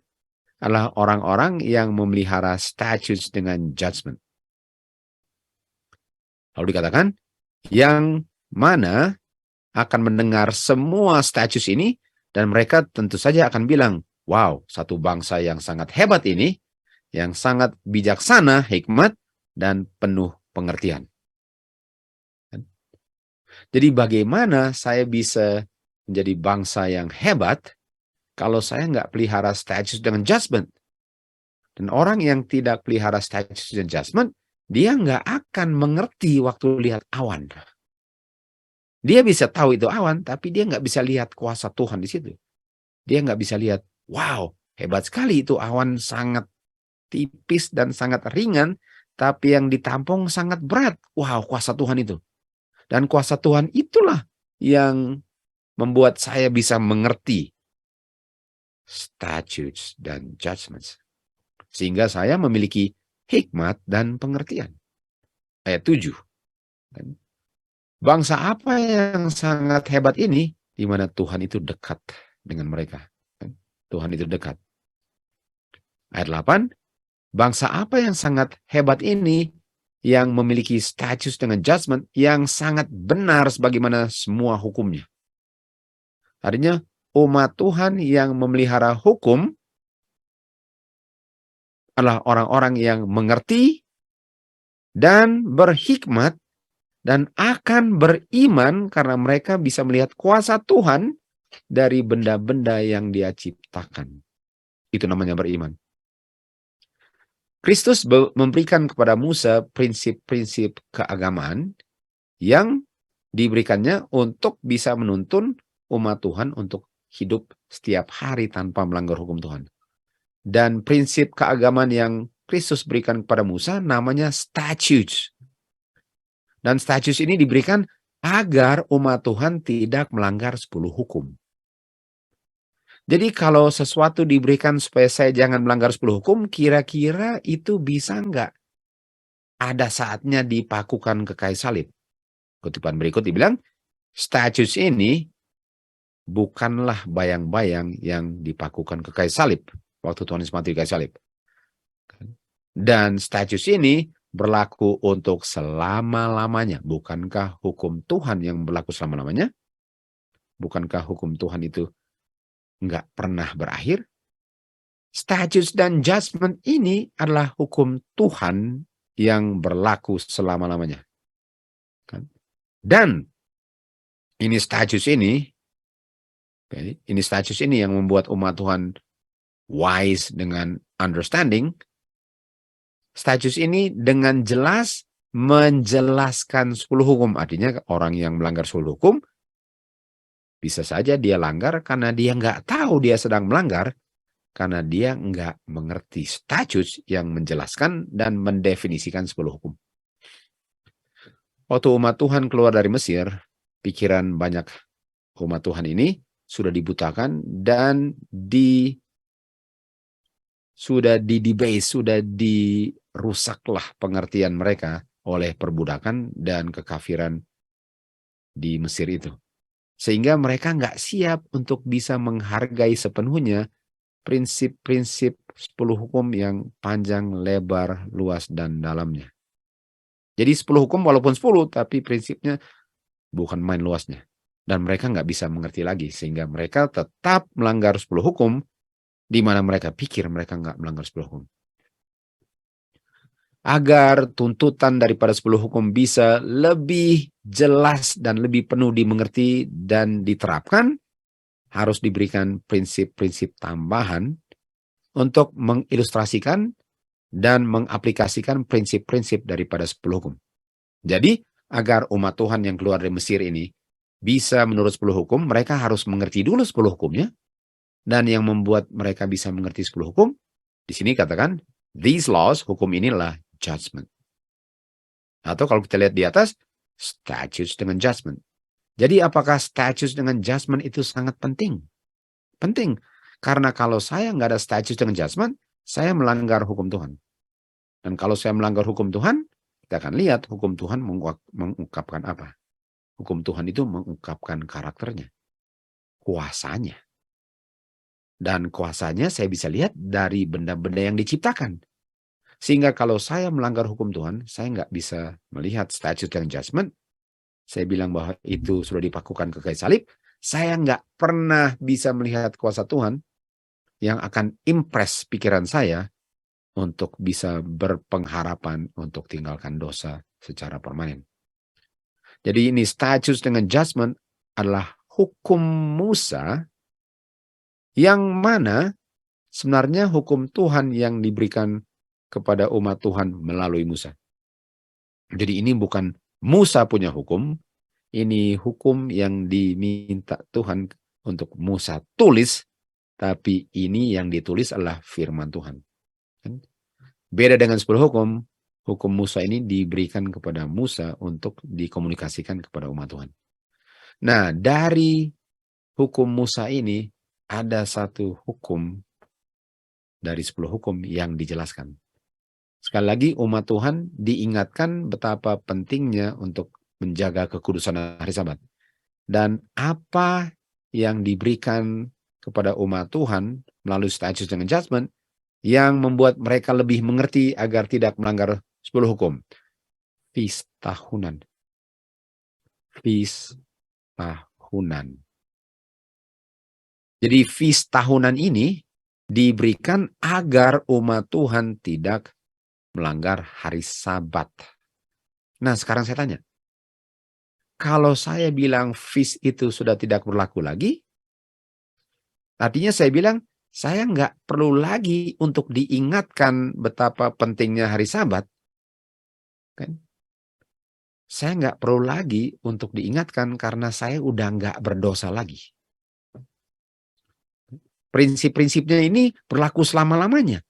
adalah orang-orang yang memelihara statutes dengan judgment. Lalu dikatakan, yang mana akan mendengar semua statutes ini dan mereka tentu saja akan bilang, wow, satu bangsa yang sangat hebat ini, yang sangat bijaksana, hikmat, dan penuh pengertian. Jadi bagaimana saya bisa menjadi bangsa yang hebat kalau saya nggak pelihara statutes dengan judgment? Dan orang yang tidak pelihara statutes dan judgment, dia nggak akan mengerti waktu lihat awan. Dia bisa tahu itu awan, tapi dia nggak bisa lihat kuasa Tuhan di situ. Dia nggak bisa lihat, wow, hebat sekali itu awan, sangat tipis dan sangat ringan, tapi yang ditampung sangat berat. Wow, kuasa Tuhan itu. Dan kuasa Tuhan itulah yang membuat saya bisa mengerti statutes dan judgments. Sehingga saya memiliki hikmat dan pengertian. Ayat 7. Bangsa apa yang sangat hebat ini, di mana Tuhan itu dekat dengan mereka. Tuhan itu dekat. Ayat 8. Bangsa apa yang sangat hebat ini, yang memiliki status dengan judgment yang sangat benar sebagaimana semua hukumnya. Artinya umat Tuhan yang memelihara hukum adalah orang-orang yang mengerti dan berhikmat dan akan beriman karena mereka bisa melihat kuasa Tuhan dari benda-benda yang Dia ciptakan. Itu namanya beriman. Kristus memberikan kepada Musa prinsip-prinsip keagamaan yang diberikannya untuk bisa menuntun umat Tuhan untuk hidup setiap hari tanpa melanggar hukum Tuhan. Dan prinsip keagamaan yang Kristus berikan kepada Musa namanya statutes. Dan statutes ini diberikan agar umat Tuhan tidak melanggar 10 hukum. Jadi kalau sesuatu diberikan supaya saya jangan melanggar 10 hukum, kira-kira itu bisa nggak ada saatnya dipakukan ke kayu salib? Kutipan berikut dibilang, statutes ini bukanlah bayang-bayang yang dipakukan ke kayu salib waktu Tuhan Yesus mati di kayu salib. Dan statutes ini berlaku untuk selama-lamanya. Bukankah hukum Tuhan yang berlaku selama-lamanya? Bukankah hukum Tuhan itu nggak pernah berakhir? Statutes dan judgment ini adalah hukum Tuhan yang berlaku selama-lamanya. Dan ini statutes ini yang membuat umat Tuhan wise dengan understanding. Statutes ini dengan jelas menjelaskan 10 hukum. Artinya orang yang melanggar 10 hukum, bisa saja dia langgar karena dia nggak tahu dia sedang melanggar, karena dia nggak mengerti statutes yang menjelaskan dan mendefinisikan 10 hukum. Waktu umat Tuhan keluar dari Mesir, pikiran banyak umat Tuhan ini sudah dibutakan dan sudah didebase, sudah dirusaklah pengertian mereka oleh perbudakan dan kekafiran di Mesir itu. Sehingga mereka nggak siap untuk bisa menghargai sepenuhnya prinsip-prinsip 10 hukum yang panjang, lebar, luas, dan dalamnya. Jadi 10 hukum walaupun 10, tapi prinsipnya bukan main luasnya. Dan mereka nggak bisa mengerti lagi, sehingga mereka tetap melanggar 10 hukum, di mana mereka pikir mereka nggak melanggar 10 hukum. Agar tuntutan daripada 10 hukum bisa lebih jelas dan lebih penuh dimengerti dan diterapkan, harus diberikan prinsip-prinsip tambahan untuk mengilustrasikan dan mengaplikasikan prinsip-prinsip daripada 10 hukum. Jadi, agar umat Tuhan yang keluar dari Mesir ini bisa menurut 10 hukum, mereka harus mengerti dulu 10 hukumnya. Dan yang membuat mereka bisa mengerti 10 hukum, di sini katakan, these laws, hukum inilah judgment. Atau kalau kita lihat di atas, statutes dengan judgment. Jadi apakah statutes dengan judgment itu sangat penting? Penting. Karena kalau saya nggak ada statutes dengan judgment, saya melanggar hukum Tuhan. Dan kalau saya melanggar hukum Tuhan, kita akan lihat hukum Tuhan mengungkapkan apa. Hukum Tuhan itu mengungkapkan karakternya, kuasanya. Dan kuasanya saya bisa lihat dari benda-benda yang diciptakan. Sehingga kalau saya melanggar hukum Tuhan, saya nggak bisa melihat statute dan judgment. Saya bilang bahwa itu sudah dipakukan ke kayu salib. Saya nggak pernah bisa melihat kuasa Tuhan yang akan impress pikiran saya untuk bisa berpengharapan untuk tinggalkan dosa secara permanen. Jadi ini statute dengan judgment adalah hukum Musa yang mana sebenarnya hukum Tuhan yang diberikan kepada umat Tuhan melalui Musa. Jadi ini bukan Musa punya hukum, ini hukum yang diminta Tuhan untuk Musa tulis, tapi ini yang ditulis adalah firman Tuhan. Beda dengan 10 hukum, hukum Musa ini diberikan kepada Musa untuk dikomunikasikan kepada umat Tuhan. Nah, dari hukum Musa ini ada satu hukum dari 10 hukum yang dijelaskan. Sekali lagi umat Tuhan diingatkan betapa pentingnya untuk menjaga kekudusan hari Sabat. Dan apa yang diberikan kepada umat Tuhan melalui statutes dengan judgment yang membuat mereka lebih mengerti agar tidak melanggar 10 hukum. Feast tahunan. Feast tahunan. Jadi feast tahunan ini diberikan agar umat Tuhan tidak melanggar hari Sabat. Nah, sekarang saya tanya. Kalau saya bilang feast itu sudah tidak berlaku lagi, artinya saya bilang saya nggak perlu lagi untuk diingatkan betapa pentingnya hari Sabat. Kan? Saya nggak perlu lagi untuk diingatkan karena saya udah nggak berdosa lagi. Prinsip-prinsipnya ini berlaku selama-lamanya.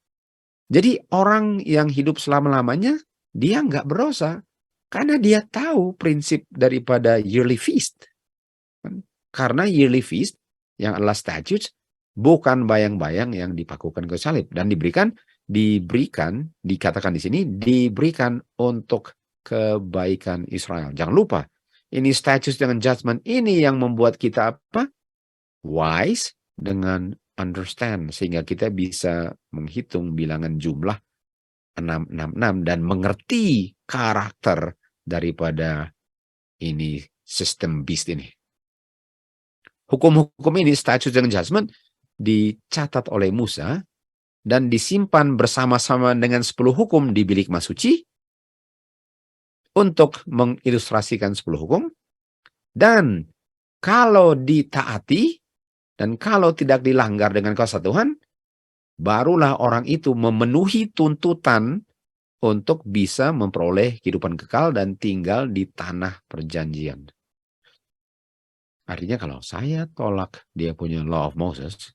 Jadi orang yang hidup selama-lamanya, dia nggak berdosa. Karena dia tahu prinsip daripada yearly feast. Karena yearly feast yang adalah statutes, bukan bayang-bayang yang dipakukan ke salib. Dan diberikan, dikatakan di sini, diberikan untuk kebaikan Israel. Jangan lupa, ini statutes dengan judgment ini yang membuat kita apa? Wise dengan understand. Sehingga kita bisa menghitung bilangan jumlah 666 dan mengerti karakter daripada ini sistem beast ini. Hukum-hukum ini, statute dan judgment, dicatat oleh Musa dan disimpan bersama-sama dengan 10 hukum di bilik masuci untuk mengilustrasikan 10 hukum. Dan kalau ditaati dan kalau tidak dilanggar dengan kuasa Tuhan, barulah orang itu memenuhi tuntutan untuk bisa memperoleh kehidupan kekal dan tinggal di tanah perjanjian. Artinya kalau saya tolak dia punya Law of Moses,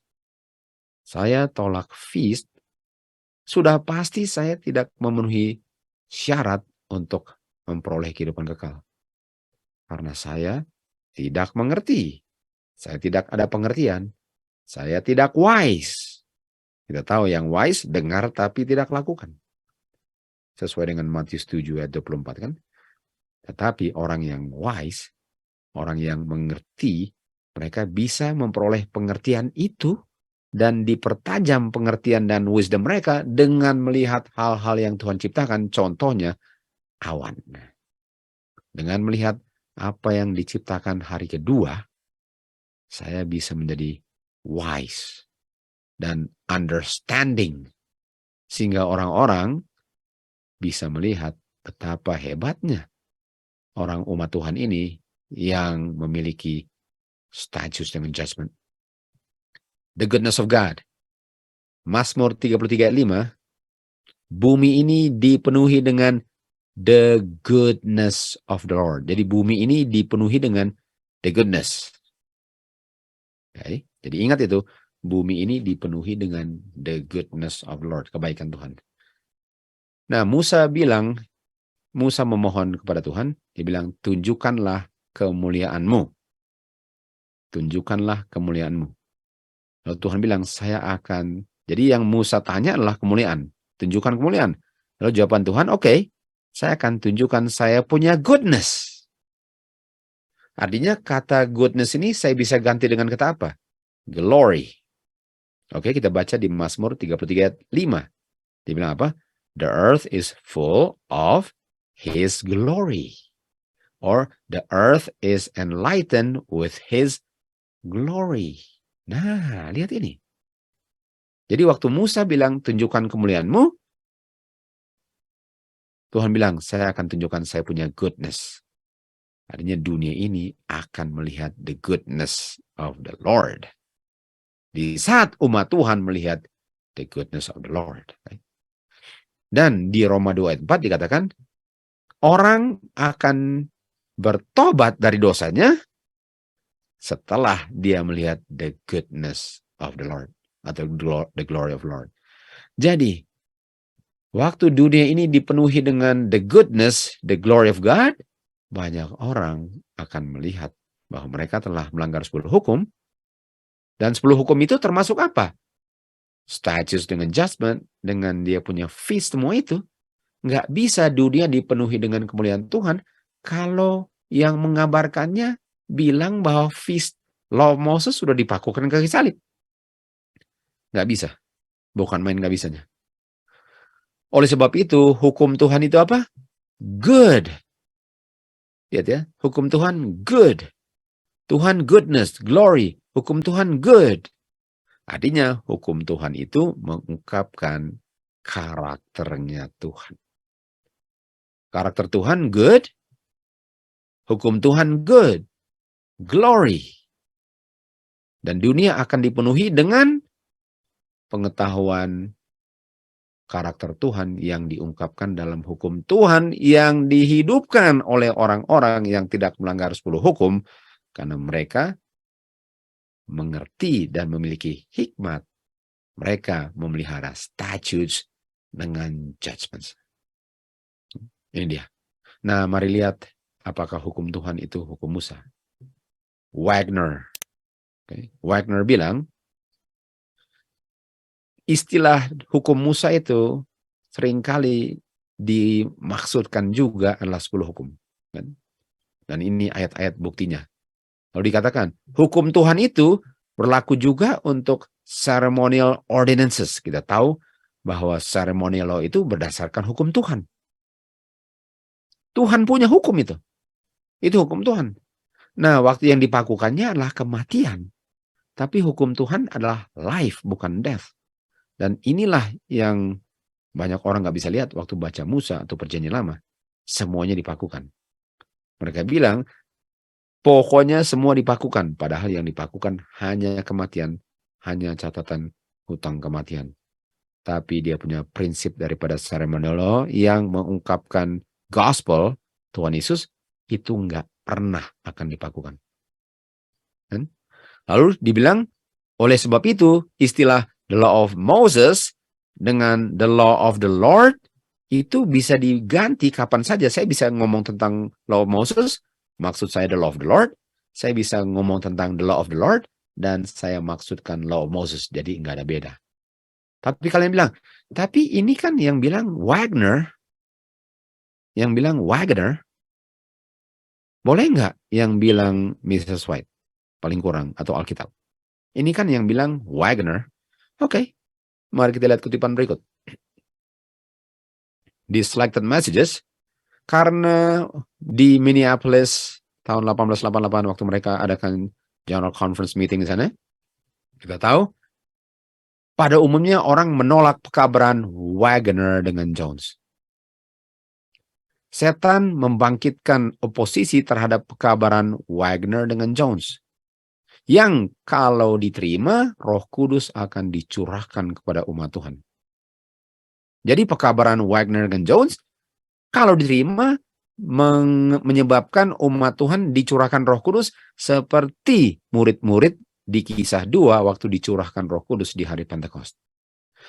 saya tolak feast, sudah pasti saya tidak memenuhi syarat untuk memperoleh kehidupan kekal. Karena saya tidak mengerti. Saya tidak ada pengertian. Saya tidak wise. Kita tahu yang wise dengar tapi tidak lakukan. Sesuai dengan Matius 7 ayat 24 kan. Tetapi orang yang wise, orang yang mengerti, mereka bisa memperoleh pengertian itu dan dipertajam pengertian dan wisdom mereka dengan melihat hal-hal yang Tuhan ciptakan. Contohnya awan. Dengan melihat apa yang diciptakan hari kedua, saya bisa menjadi wise dan understanding. Sehingga orang-orang bisa melihat betapa hebatnya orang umat Tuhan ini yang memiliki status dengan judgment. The goodness of God. Mazmur 33 ayat 5. Bumi ini dipenuhi dengan the goodness of the Lord. Jadi bumi ini dipenuhi dengan the goodness. Okay. Jadi ingat itu, bumi ini dipenuhi dengan the goodness of the Lord, kebaikan Tuhan. Nah, Musa memohon kepada Tuhan, dia bilang, tunjukkanlah kemuliaan-Mu. Tunjukkanlah kemuliaan-Mu. Lalu Tuhan bilang, jadi yang Musa tanya adalah kemuliaan. Tunjukkan kemuliaan. Lalu jawaban Tuhan, oke, saya akan tunjukkan saya punya goodness. Artinya kata goodness ini saya bisa ganti dengan kata apa? Glory. Oke, kita baca di Mazmur 33 ayat 5. Dia bilang apa? The earth is full of His glory. Or the earth is enlightened with His glory. Nah, lihat ini. Jadi waktu Musa bilang, tunjukkan kemuliaan-Mu, Tuhan bilang, saya akan tunjukkan saya punya goodness. Artinya dunia ini akan melihat the goodness of the Lord. Di saat umat Tuhan melihat the goodness of the Lord. Dan di Roma 2 ayat 4 dikatakan, orang akan bertobat dari dosanya setelah dia melihat the goodness of the Lord. Atau the glory of the Lord. Jadi, waktu dunia ini dipenuhi dengan the goodness, the glory of God, banyak orang akan melihat bahwa mereka telah melanggar 10 hukum. Dan 10 hukum itu termasuk apa? Status dengan judgment, dengan dia punya feast, semua itu. Nggak bisa dunia dipenuhi dengan kemuliaan Tuhan kalau yang mengabarkannya bilang bahwa feast Law of Moses sudah dipakukan ke kaki salib. Nggak bisa. Bukan main nggak bisanya. Oleh sebab itu, hukum Tuhan itu apa? Good. Lihat ya, hukum Tuhan good. Tuhan goodness, glory. Hukum Tuhan good. Artinya hukum Tuhan itu mengungkapkan karakternya Tuhan. Karakter Tuhan good. Hukum Tuhan good. Glory. Dan dunia akan dipenuhi dengan pengetahuan karakter Tuhan yang diungkapkan dalam hukum Tuhan yang dihidupkan oleh orang-orang yang tidak melanggar 10 hukum karena mereka mengerti dan memiliki hikmat. Mereka memelihara statutes dengan judgment. Ini dia. Nah, mari lihat apakah hukum Tuhan itu hukum Musa. Wagner. Wagner bilang, istilah hukum Musa itu seringkali dimaksudkan juga adalah 10 hukum. Dan ini ayat-ayat buktinya. Lalu dikatakan, hukum Tuhan itu berlaku juga untuk ceremonial ordinances. Kita tahu bahwa ceremonial law itu berdasarkan hukum Tuhan. Tuhan punya hukum itu. Itu hukum Tuhan. Nah, waktu yang dipakukannya adalah kematian. Tapi hukum Tuhan adalah life, bukan death. Dan inilah yang banyak orang nggak bisa lihat waktu baca Musa atau Perjanjian Lama. Semuanya dipakukan. Mereka bilang, pokoknya semua dipakukan. Padahal yang dipakukan hanya kematian. Hanya catatan hutang kematian. tapi dia punya prinsip daripada ceremonial law yang mengungkapkan gospel Tuhan Yesus, itu nggak pernah akan dipakukan. Kan? Lalu dibilang, oleh sebab itu, istilah the law of Moses dengan the law of the Lord itu bisa diganti kapan saja. Saya bisa ngomong tentang law of Moses, maksud saya the law of the Lord. Saya bisa ngomong tentang the law of the Lord, dan saya maksudkan law of Moses. Jadi nggak ada beda. Tapi kalian bilang, tapi ini kan yang bilang Wagner, boleh nggak yang bilang Mrs. White? Paling kurang, atau Alkitab. Ini kan yang bilang Wagner. Oke, mari kita lihat kutipan berikut. Di Selected Messages, karena di Minneapolis tahun 1888 waktu mereka adakan General Conference Meeting di sana, kita tahu, pada umumnya orang menolak pekabaran Wagner dengan Jones. Setan membangkitkan oposisi terhadap pekabaran Wagner dengan Jones, yang kalau diterima, Roh Kudus akan dicurahkan kepada umat Tuhan. Jadi pekabaran Wagner dan Jones, kalau diterima, menyebabkan umat Tuhan dicurahkan Roh Kudus seperti murid-murid di Kisah 2 waktu dicurahkan Roh Kudus di hari Pentakost.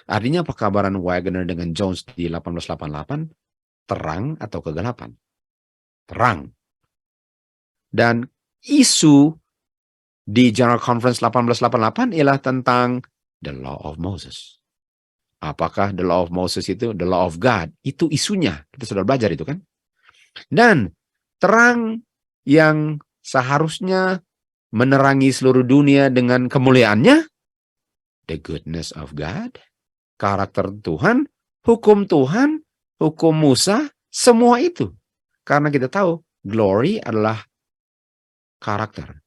Artinya pekabaran Wagner dengan Jones di 1888 terang atau kegelapan? Terang. Dan isu di General Conference 1888 ialah tentang the law of Moses. Apakah the law of Moses itu the law of God? Itu isunya. Kita sudah belajar itu kan? Dan terang yang seharusnya menerangi seluruh dunia dengan kemuliaannya, the goodness of God, karakter Tuhan, hukum Musa, semua itu. Karena kita tahu, glory adalah karakter.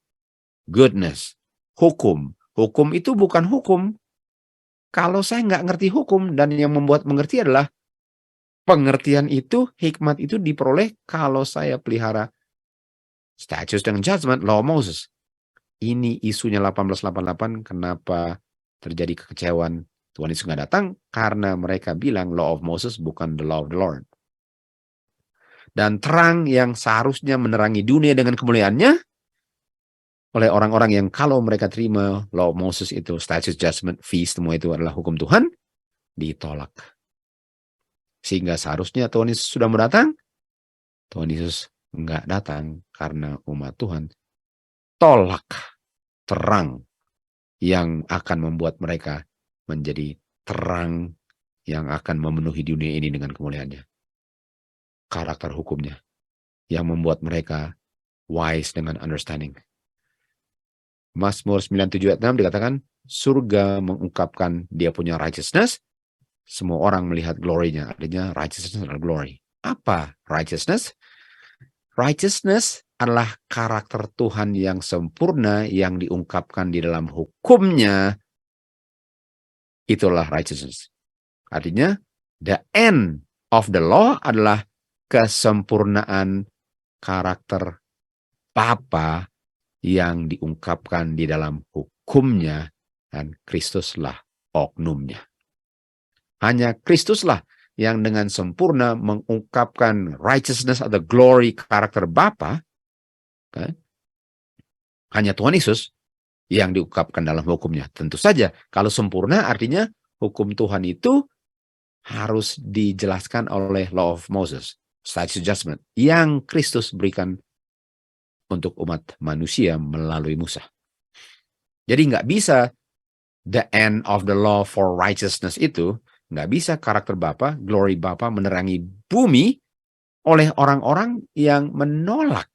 Goodness, hukum. Hukum itu bukan hukum. Kalau saya nggak ngerti hukum, dan yang membuat mengerti adalah pengertian itu, hikmat itu diperoleh kalau saya pelihara statutes dan judgment, law of Moses. Ini isunya 1888, kenapa terjadi kekecewaan Tuhan Yesus nggak datang? Karena mereka bilang law of Moses bukan the law of the Lord. Dan terang yang seharusnya menerangi dunia dengan kemuliaannya, oleh orang-orang yang kalau mereka terima law of Moses itu, statutes, judgment, feast, semua itu adalah hukum Tuhan, ditolak. Sehingga seharusnya Tuhan Yesus sudah mau datang, Tuhan Yesus nggak datang karena umat Tuhan tolak terang yang akan membuat mereka menjadi terang yang akan memenuhi dunia ini dengan kemuliaannya. Karakter hukumnya yang membuat mereka wise dengan understanding. Mazmur 97 ayat 6 dikatakan, surga mengungkapkan dia punya righteousness, semua orang melihat glory-nya. Artinya righteousness adalah glory. Apa righteousness? Righteousness adalah karakter Tuhan yang sempurna yang diungkapkan di dalam hukumnya. Itulah righteousness. Artinya, the end of the law adalah kesempurnaan karakter Bapa yang diungkapkan di dalam hukumnya, dan Kristuslah oknumnya. Hanya Kristuslah yang dengan sempurna mengungkapkan righteousness atau glory karakter Bapa. Kan? Hanya Tuhan Yesus yang diungkapkan dalam hukumnya. Tentu saja, kalau sempurna artinya hukum Tuhan itu harus dijelaskan oleh law of Moses, statute judgment, yang Kristus berikan untuk umat manusia melalui Musa. Jadi nggak bisa the end of the law for righteousness itu, nggak bisa karakter Bapa, glory Bapa menerangi bumi oleh orang-orang yang menolak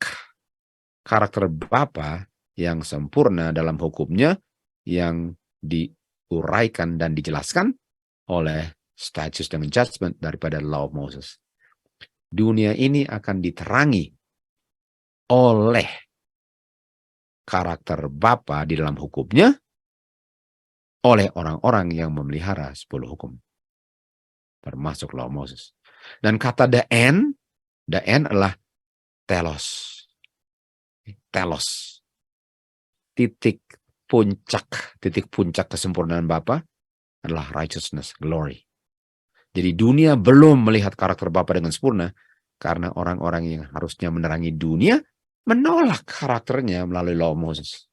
karakter Bapa yang sempurna dalam hukumnya yang diuraikan dan dijelaskan oleh statutes dan judgment daripada law of Moses. Dunia ini akan diterangi oleh karakter Bapa di dalam hukumnya oleh orang-orang yang memelihara 10 hukum. Termasuk law of Moses. Dan kata the end adalah telos. Telos. Titik puncak kesempurnaan Bapa adalah righteousness, glory. Jadi dunia belum melihat karakter Bapa dengan sempurna karena orang-orang yang harusnya menerangi dunia menolak karakternya melalui law of Moses.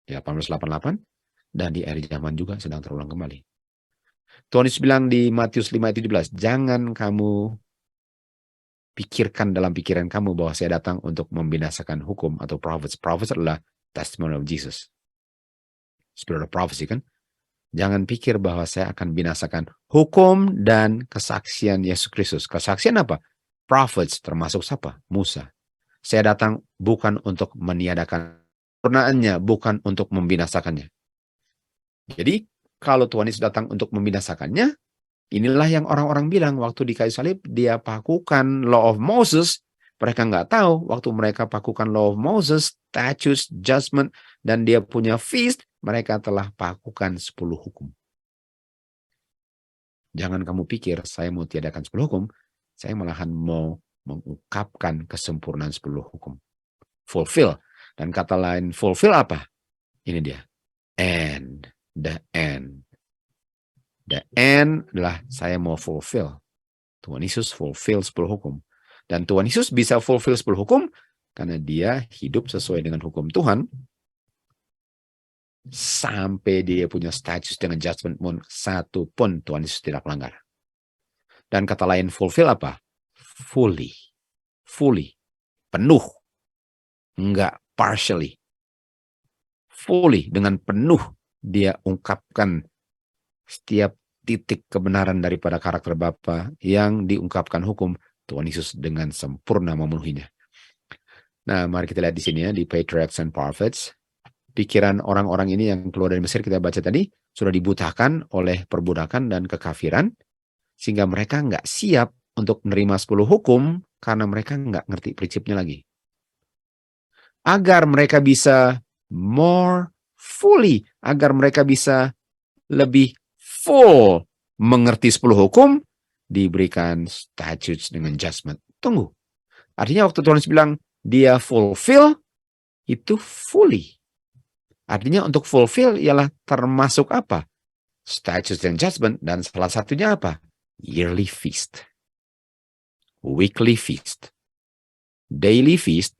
Di 1888 dan di akhir zaman juga sedang terulang kembali. Tuhan Yesus bilang di Matius 5:17, jangan kamu pikirkan dalam pikiran kamu bahwa saya datang untuk membinasakan hukum atau prophets. Prophets adalah testimony of Jesus. Spirit of prophecy kan? Jangan pikir bahwa saya akan binasakan hukum dan kesaksian Yesus Kristus. Kesaksian apa? Prophets, termasuk siapa? Musa. Saya datang bukan untuk meniadakan sempurnaannya, bukan untuk membinasakannya. Jadi, kalau Tuhan Yesus datang untuk membinasakannya, inilah yang orang-orang bilang waktu di kayu salib, dia pakukan law of Moses. Mereka nggak tahu waktu mereka pakukan law of Moses, statutes, judgment, dan dia punya feast, mereka telah pakukan 10 hukum. Jangan kamu pikir saya mau tiadakan 10 hukum, saya malahan mau mengungkapkan kesempurnaan 10 hukum. Fulfill. Dan kata lain fulfill apa? Ini dia. And. The end. The end adalah saya mau fulfill. Tuhan Yesus fulfill 10 hukum. Dan Tuhan Yesus bisa fulfill 10 hukum karena dia hidup sesuai dengan hukum Tuhan. Sampai dia punya status dengan judgment pun, satu pun Tuhan Yesus tidak melanggar. Dan kata lain fulfill apa? Fully. Fully. Penuh. Enggak partially. Fully. Dengan penuh dia ungkapkan setiap titik kebenaran daripada karakter Bapa yang diungkapkan hukum. Tuhan Yesus dengan sempurna memenuhinya. Nah, mari kita lihat di sini ya, di Patriarchs and Prophets. Pikiran orang-orang ini yang keluar dari Mesir kita baca tadi, sudah dibutakan oleh perbudakan dan kekafiran, sehingga mereka nggak siap untuk menerima 10 hukum, karena mereka nggak ngerti prinsipnya lagi. Agar mereka bisa more fully, agar mereka bisa lebih full mengerti 10 hukum, diberikan statutes dengan judgment. Tunggu. Artinya waktu Tuhan bilang dia fulfill, itu fully. Artinya untuk fulfill ialah termasuk apa? Statutes dan judgment, dan salah satunya apa? Yearly feast. Weekly feast. Daily feast.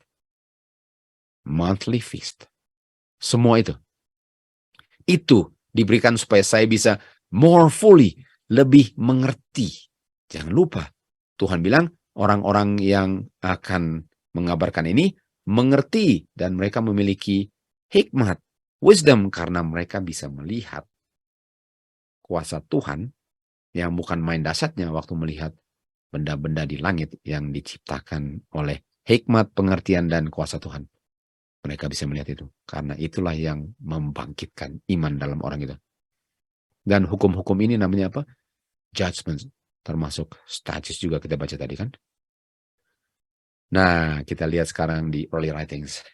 Monthly feast. Semua itu. Itu diberikan supaya saya bisa more fully, lebih mengerti. Jangan lupa, Tuhan bilang orang-orang yang akan mengabarkan ini mengerti dan mereka memiliki hikmat, wisdom, karena mereka bisa melihat kuasa Tuhan yang bukan main dasarnya waktu melihat benda-benda di langit yang diciptakan oleh hikmat, pengertian, dan kuasa Tuhan. Mereka bisa melihat itu, karena itulah yang membangkitkan iman dalam orang itu. Dan hukum-hukum ini namanya apa? Judgment, termasuk statutes juga kita baca tadi kan. Nah, kita lihat sekarang di early writings.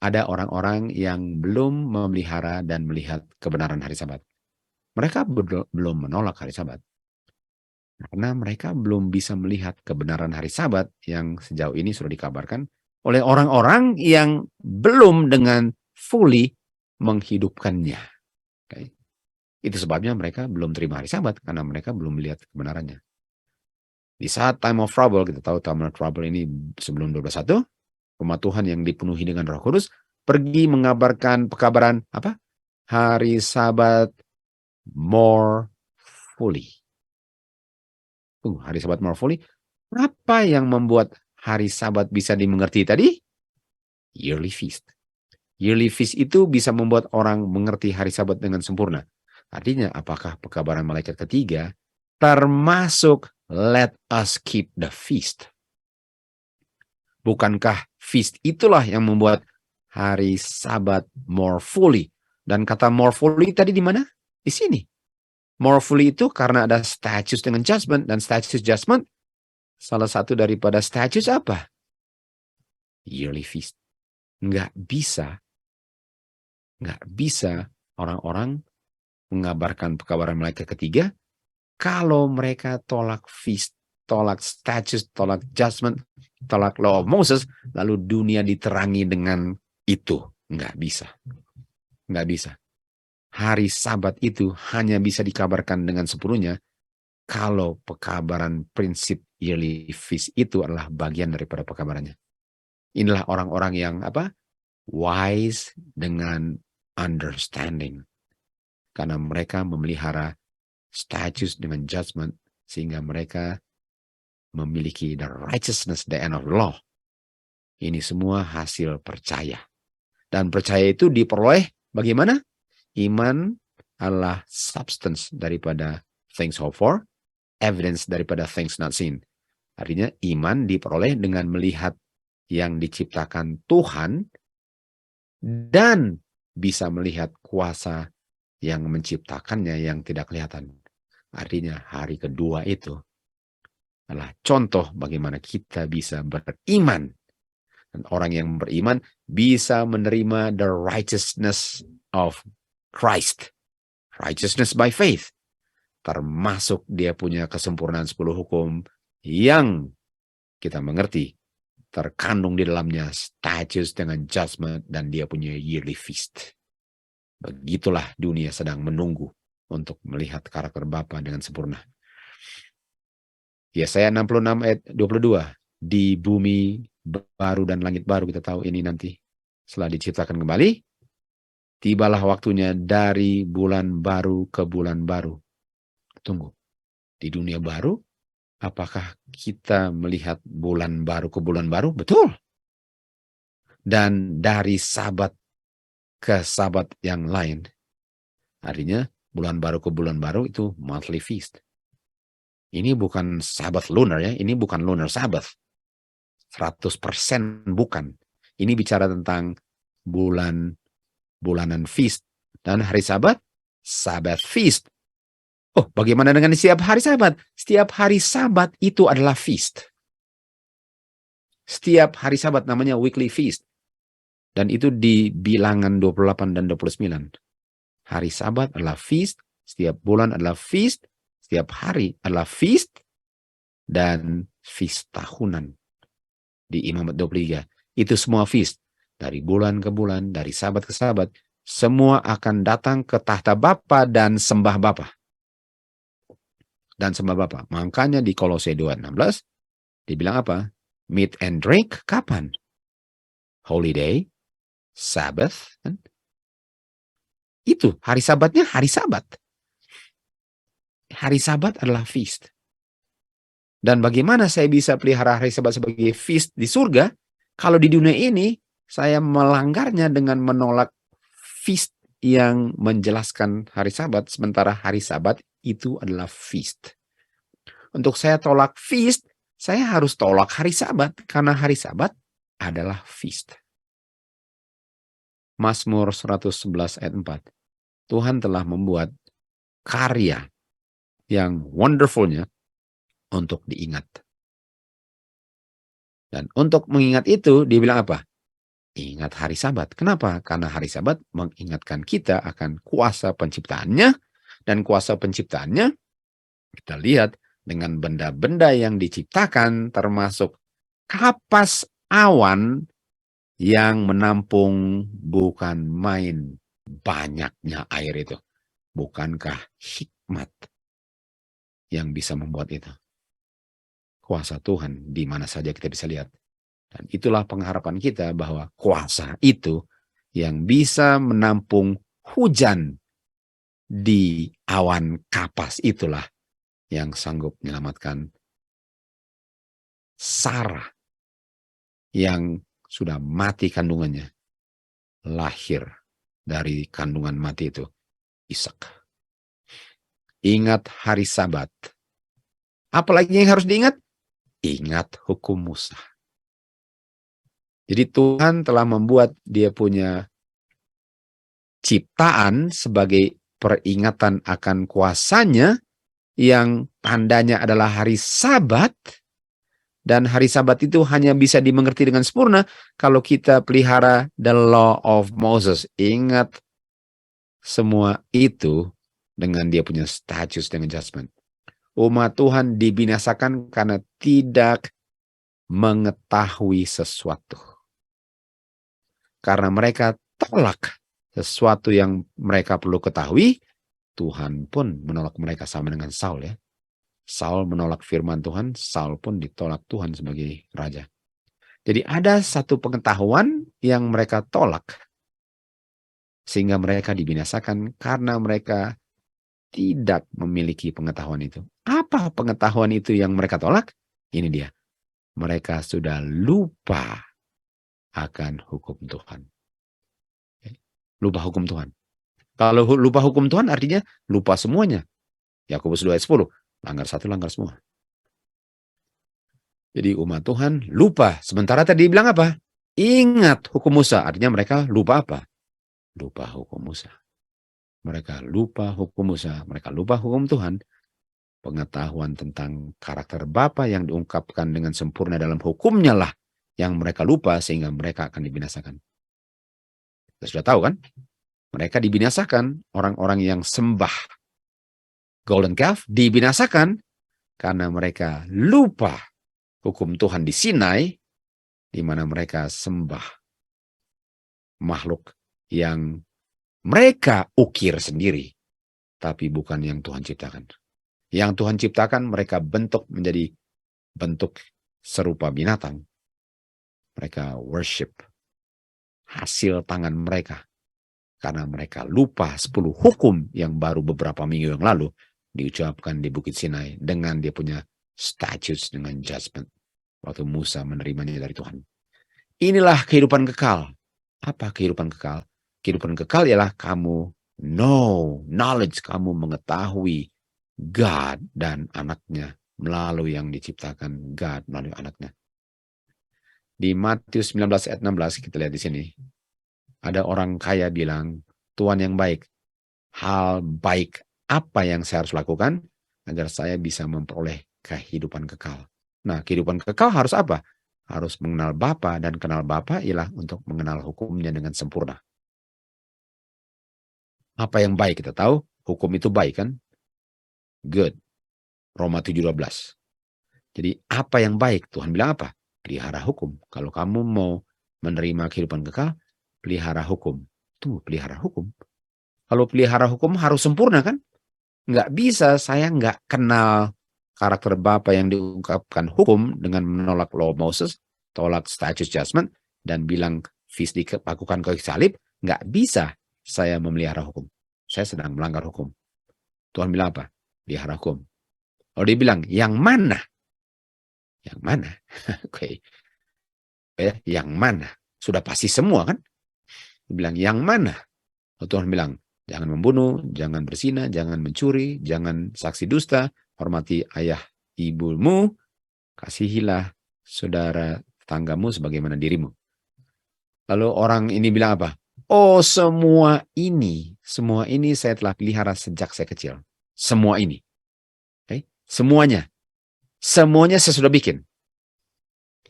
Ada orang-orang yang belum memelihara dan melihat kebenaran hari Sabat. Mereka belum menolak hari Sabat. Karena mereka belum bisa melihat kebenaran hari Sabat yang sejauh ini sudah dikabarkan oleh orang-orang yang belum dengan fully menghidupkannya. Okay. Itu sebabnya mereka belum terima hari Sabat, karena mereka belum melihat kebenarannya. Di saat time of trouble, kita tahu time of trouble ini sebelum 12:1, umat Tuhan yang dipenuhi dengan Roh Kudus pergi mengabarkan pekabaran apa? Hari Sabat more fully. Hari Sabat more fully. Apa yang membuat hari Sabat bisa dimengerti tadi? Yearly feast. Yearly feast itu bisa membuat orang mengerti hari Sabat dengan sempurna. Artinya, apakah pekabaran malaikat ketiga termasuk let us keep the feast? Bukankah feast itulah yang membuat hari Sabat more fully? Dan kata more fully tadi di mana? Di sini. More fully itu karena ada statutes dengan judgment, dan statutes judgment salah satu daripada statutes apa? Yearly feast. Nggak bisa orang-orang mengabarkan pekabaran malaikat ketiga kalau mereka tolak feast, tolak statutes, tolak judgment, tolak law of Moses, lalu dunia diterangi dengan itu. Nggak bisa. hari Sabat itu hanya bisa dikabarkan dengan sepenuhnya kalau pekabaran prinsip yearly feast itu adalah bagian daripada pekabarannya. Inilah orang-orang yang wise dengan understanding. Karena mereka memelihara statutes dengan judgment, sehingga mereka memiliki the righteousness, the end of the law. Ini semua hasil percaya. Dan percaya itu diperoleh bagaimana? Iman adalah substance daripada things hoped for, evidence daripada things not seen. Artinya iman diperoleh dengan melihat yang diciptakan Tuhan dan bisa melihat kuasa yang menciptakannya yang tidak kelihatan. Artinya hari kedua itu adalah contoh bagaimana kita bisa beriman. Dan orang yang beriman bisa menerima the righteousness of Christ. Righteousness by faith. Termasuk dia punya kesempurnaan 10 hukum yang kita mengerti. Terkandung di dalamnya statutes dengan judgment dan dia punya yearly feast. Begitulah dunia sedang menunggu untuk melihat karakter Bapa dengan sempurna. Yesaya 66 ayat 22. Di bumi baru dan langit baru, kita tahu ini nanti setelah diciptakan kembali, tibalah waktunya dari bulan baru ke bulan baru. Tunggu, di dunia baru, apakah kita melihat bulan baru ke bulan baru? Betul. Dan dari Sabat ke Sabat yang lain. Artinya bulan baru ke bulan baru itu monthly feast. Ini bukan Sabat lunar ya, ini bukan lunar Sabbath. 100% bukan. Ini bicara tentang bulanan feast. Dan hari Sabat, Sabbath feast. Oh, bagaimana dengan setiap hari Sabat? Setiap hari Sabat itu adalah feast. Setiap hari Sabat namanya weekly feast. Dan itu di bilangan 28 dan 29. Hari Sabat adalah feast, setiap bulan adalah feast, setiap hari adalah feast, dan feast tahunan. Di Imamat 23. Itu semua feast. Dari bulan ke bulan, dari Sabat ke Sabat, semua akan datang ke tahta Bapa dan sembah Bapa. Dan sembah Bapa. Makanya di Kolose 2:16, dibilang apa? Meat and drink kapan? Holiday, Sabbath, kan? Itu hari Sabatnya hari Sabat. Hari Sabat adalah feast. Dan bagaimana saya bisa pelihara hari Sabat sebagai feast di surga kalau di dunia ini saya melanggarnya dengan menolak feast yang menjelaskan hari Sabat, sementara hari Sabat itu adalah feast. Untuk saya tolak feast, saya harus tolak hari Sabat karena hari Sabat adalah feast. Mazmur 111 ayat 4. Tuhan telah membuat karya yang wonderfulnya untuk diingat. Dan untuk mengingat itu, dia bilang apa? Ingat hari Sabat. Kenapa? Karena hari Sabat mengingatkan kita akan kuasa penciptaannya. Dan kuasa penciptaannya, kita lihat dengan benda-benda yang diciptakan, termasuk kapas awan yang menampung bukan main banyaknya air itu. Bukankah hikmat yang bisa membuat itu? Kuasa Tuhan di mana saja kita bisa lihat. Dan itulah pengharapan kita bahwa kuasa itu yang bisa menampung hujan di awan kapas itulah yang sanggup menyelamatkan Sarah yang sudah mati kandungannya. Lahir dari kandungan mati itu Ishak. Ingat hari Sabat. Apalagi yang harus diingat? Ingat hukum Musa. Jadi Tuhan telah membuat dia punya ciptaan sebagai peringatan akan kuasanya yang tandanya adalah hari Sabat. Dan hari Sabat itu hanya bisa dimengerti dengan sempurna kalau kita pelihara the law of Moses. Ingat semua itu dengan dia punya status dengan judgment. Umat Tuhan dibinasakan karena tidak mengetahui sesuatu. Karena mereka tolak sesuatu yang mereka perlu ketahui, Tuhan pun menolak mereka sama dengan Saul ya. Saul menolak firman Tuhan, Saul pun ditolak Tuhan sebagai raja. Jadi ada satu pengetahuan yang mereka tolak, sehingga mereka dibinasakan karena mereka tidak memiliki pengetahuan itu. Apa pengetahuan itu yang mereka tolak? Ini dia. Mereka sudah lupa akan hukum Tuhan. Lupa hukum Tuhan. Kalau lupa hukum Tuhan artinya lupa semuanya. Yakobus 2 ayat 10. Langgar satu, langgar semua. Jadi umat Tuhan lupa. Sementara tadi bilang apa? Ingat hukum Musa. Artinya mereka lupa apa? Lupa hukum Musa. Mereka lupa hukum Musa. Mereka lupa hukum Tuhan. Pengetahuan tentang karakter Bapa yang diungkapkan dengan sempurna dalam hukumnya lah yang mereka lupa sehingga mereka akan dibinasakan. Kita sudah tahu kan? Mereka dibinasakan, orang-orang yang sembah golden calf dibinasakan karena mereka lupa hukum Tuhan di Sinai, di mana mereka sembah makhluk yang mereka ukir sendiri, tapi bukan yang Tuhan ciptakan. Yang Tuhan ciptakan mereka bentuk menjadi bentuk serupa binatang. Mereka worship hasil tangan mereka. Karena mereka lupa 10 hukum yang baru beberapa minggu yang lalu diucapkan di Bukit Sinai dengan dia punya statutes dengan judgment. Waktu Musa menerimanya dari Tuhan. Inilah kehidupan kekal. Apa kehidupan kekal? Kehidupan kekal ialah kamu knowledge, kamu mengetahui God dan anaknya melalui yang diciptakan God melalui anaknya. Di Matius 19 ayat 16 kita lihat di sini. Ada orang kaya bilang, Tuhan yang baik, hal baik apa yang saya harus lakukan agar saya bisa memperoleh kehidupan kekal. Nah, kehidupan kekal harus apa? Harus mengenal Bapa, dan kenal Bapa ialah untuk mengenal hukumnya dengan sempurna. Apa yang baik kita tahu, hukum itu baik kan? Good. Roma 7:12. Jadi apa yang baik? Tuhan bilang apa? Pelihara hukum. Kalau kamu mau menerima kehidupan kekal, pelihara hukum. Tuh, pelihara hukum. Kalau pelihara hukum harus sempurna kan? Nggak bisa saya nggak kenal karakter Bapa yang diungkapkan hukum dengan menolak law Moses, tolak statute judgment, dan bilang feast dilakukan ke salib. Nggak bisa saya memelihara hukum. Saya sedang melanggar hukum. Tuhan bilang apa? Pelihara hukum. Kalau dia bilang, yang mana? Yang mana? Oke. Yang mana? Sudah pasti semua kan? Dia bilang, yang mana? Tuhan bilang, jangan membunuh, jangan berzina, jangan mencuri, jangan saksi dusta, hormati ayah ibumu, kasihilah saudara tetanggamu sebagaimana dirimu. Lalu orang ini bilang apa? Oh, semua ini saya telah pelihara sejak saya kecil. Semua ini. Okay? Semuanya saya sudah bikin.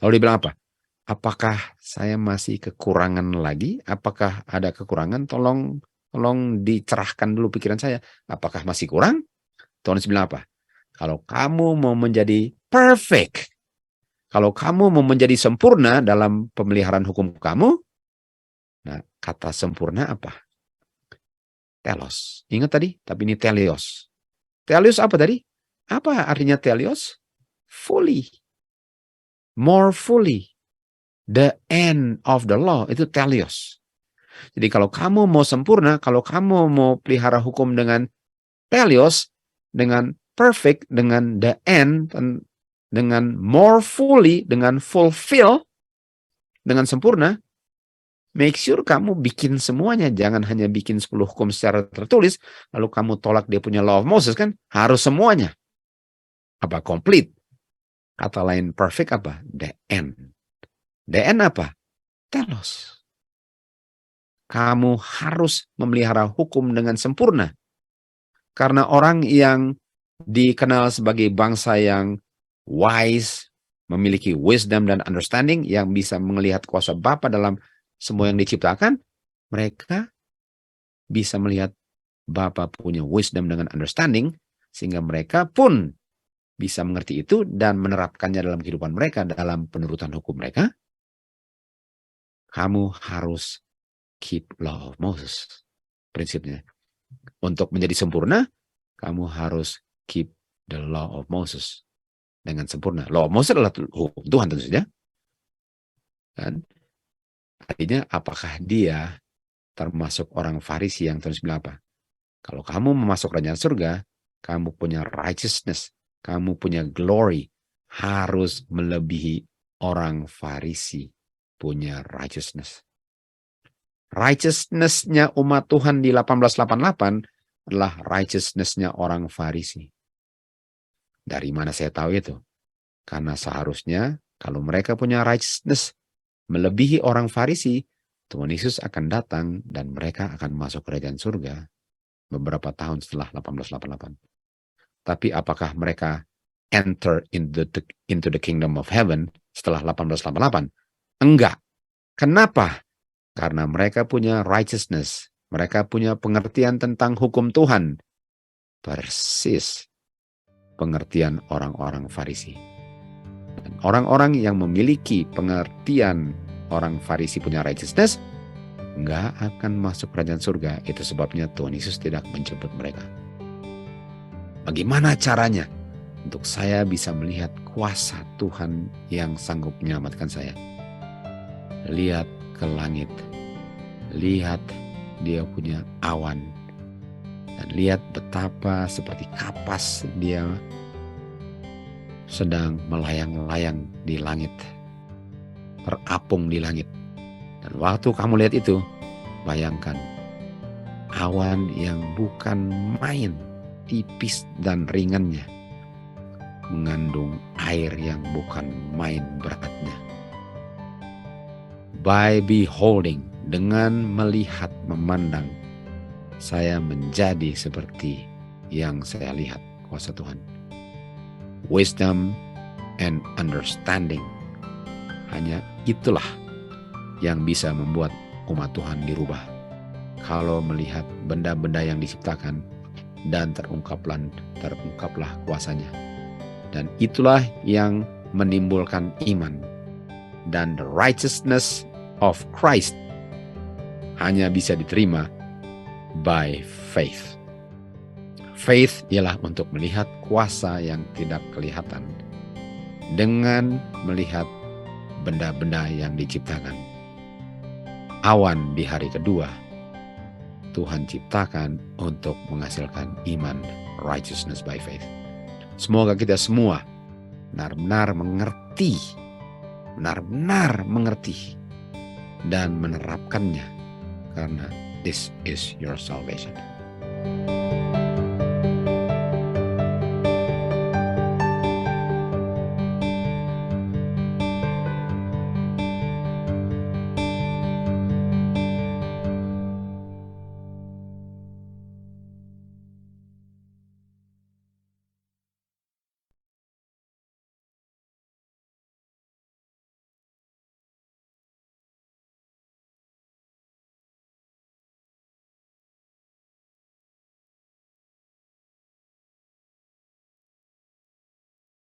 Lalu dia bilang apa? Apakah saya masih kekurangan lagi? Apakah ada kekurangan? Tolong dicerahkan dulu pikiran saya. Apakah masih kurang? Tuhan bilang apa? Kalau kamu mau menjadi perfect, kalau kamu mau menjadi sempurna dalam pemeliharaan hukum kamu, nah kata sempurna apa? Telos. Ingat tadi? Tapi ini teleos. Teleos apa tadi? Apa artinya teleos? Fully. More fully. The end of the law. Itu teleos. Jadi kalau kamu mau sempurna, kalau kamu mau pelihara hukum dengan teleos, dengan perfect, dengan the end, dengan more fully, dengan fulfill, dengan sempurna, make sure kamu bikin semuanya. Jangan hanya bikin 10 hukum secara tertulis, lalu kamu tolak dia punya law of Moses kan? Harus semuanya. Apa? Complete. Kata lain perfect apa? The end. The end apa? Telos. Kamu harus memelihara hukum dengan sempurna. Karena orang yang dikenal sebagai bangsa yang wise, memiliki wisdom dan understanding, yang bisa melihat kuasa Bapa dalam semua yang diciptakan, mereka bisa melihat Bapa punya wisdom dengan understanding, sehingga mereka pun bisa mengerti itu dan menerapkannya dalam kehidupan mereka, dalam penurutan hukum mereka. Kamu harus keep law of Moses. Prinsipnya. Untuk menjadi sempurna, kamu harus keep the law of Moses dengan sempurna. Law of Moses adalah hukum Tuhan tentu saja. Kan? Artinya apakah dia termasuk orang Farisi yang terus bilang apa? Kalau kamu memasuk kerajaan surga, kamu punya righteousness, kamu punya glory, harus melebihi orang Farisi punya righteousness. Righteousness-nya umat Tuhan di 1888 adalah righteousness-nya orang Farisi. Dari mana saya tahu itu? Karena seharusnya kalau mereka punya righteousness melebihi orang Farisi, Tuhan Yesus akan datang dan mereka akan masuk kerajaan surga beberapa tahun setelah 1888. Tapi apakah mereka enter into the kingdom of heaven setelah 1888? Enggak. Kenapa? Karena mereka punya righteousness. Mereka punya pengertian tentang hukum Tuhan. Persis pengertian orang-orang Farisi. Dan orang-orang yang memiliki pengertian orang Farisi punya righteousness, nggak akan masuk kerajaan surga. Itu sebabnya Tuhan Yesus tidak menjemput mereka. Bagaimana caranya untuk saya bisa melihat kuasa Tuhan yang sanggup menyelamatkan saya? Lihat ke langit. Lihat dia punya awan. Dan lihat betapa seperti kapas dia sedang melayang-layang di langit. Terapung di langit. Dan waktu kamu lihat itu, bayangkan awan yang bukan main, tipis dan ringannya, mengandung air yang bukan main beratnya. By beholding, dengan melihat, memandang, saya menjadi seperti yang saya lihat kuasa Tuhan. Wisdom and understanding, hanya itulah yang bisa membuat umat Tuhan dirubah. Kalau melihat benda-benda yang diciptakan dan terungkaplah kuasanya. Dan itulah yang menimbulkan iman. Dan the righteousness of Christ hanya bisa diterima by faith. Faith ialah untuk melihat kuasa yang tidak kelihatan dengan melihat benda-benda yang diciptakan. Awan di hari kedua Tuhan ciptakan untuk menghasilkan iman, righteousness by faith. Semoga kita semua benar-benar mengerti dan menerapkannya, karena this is your salvation.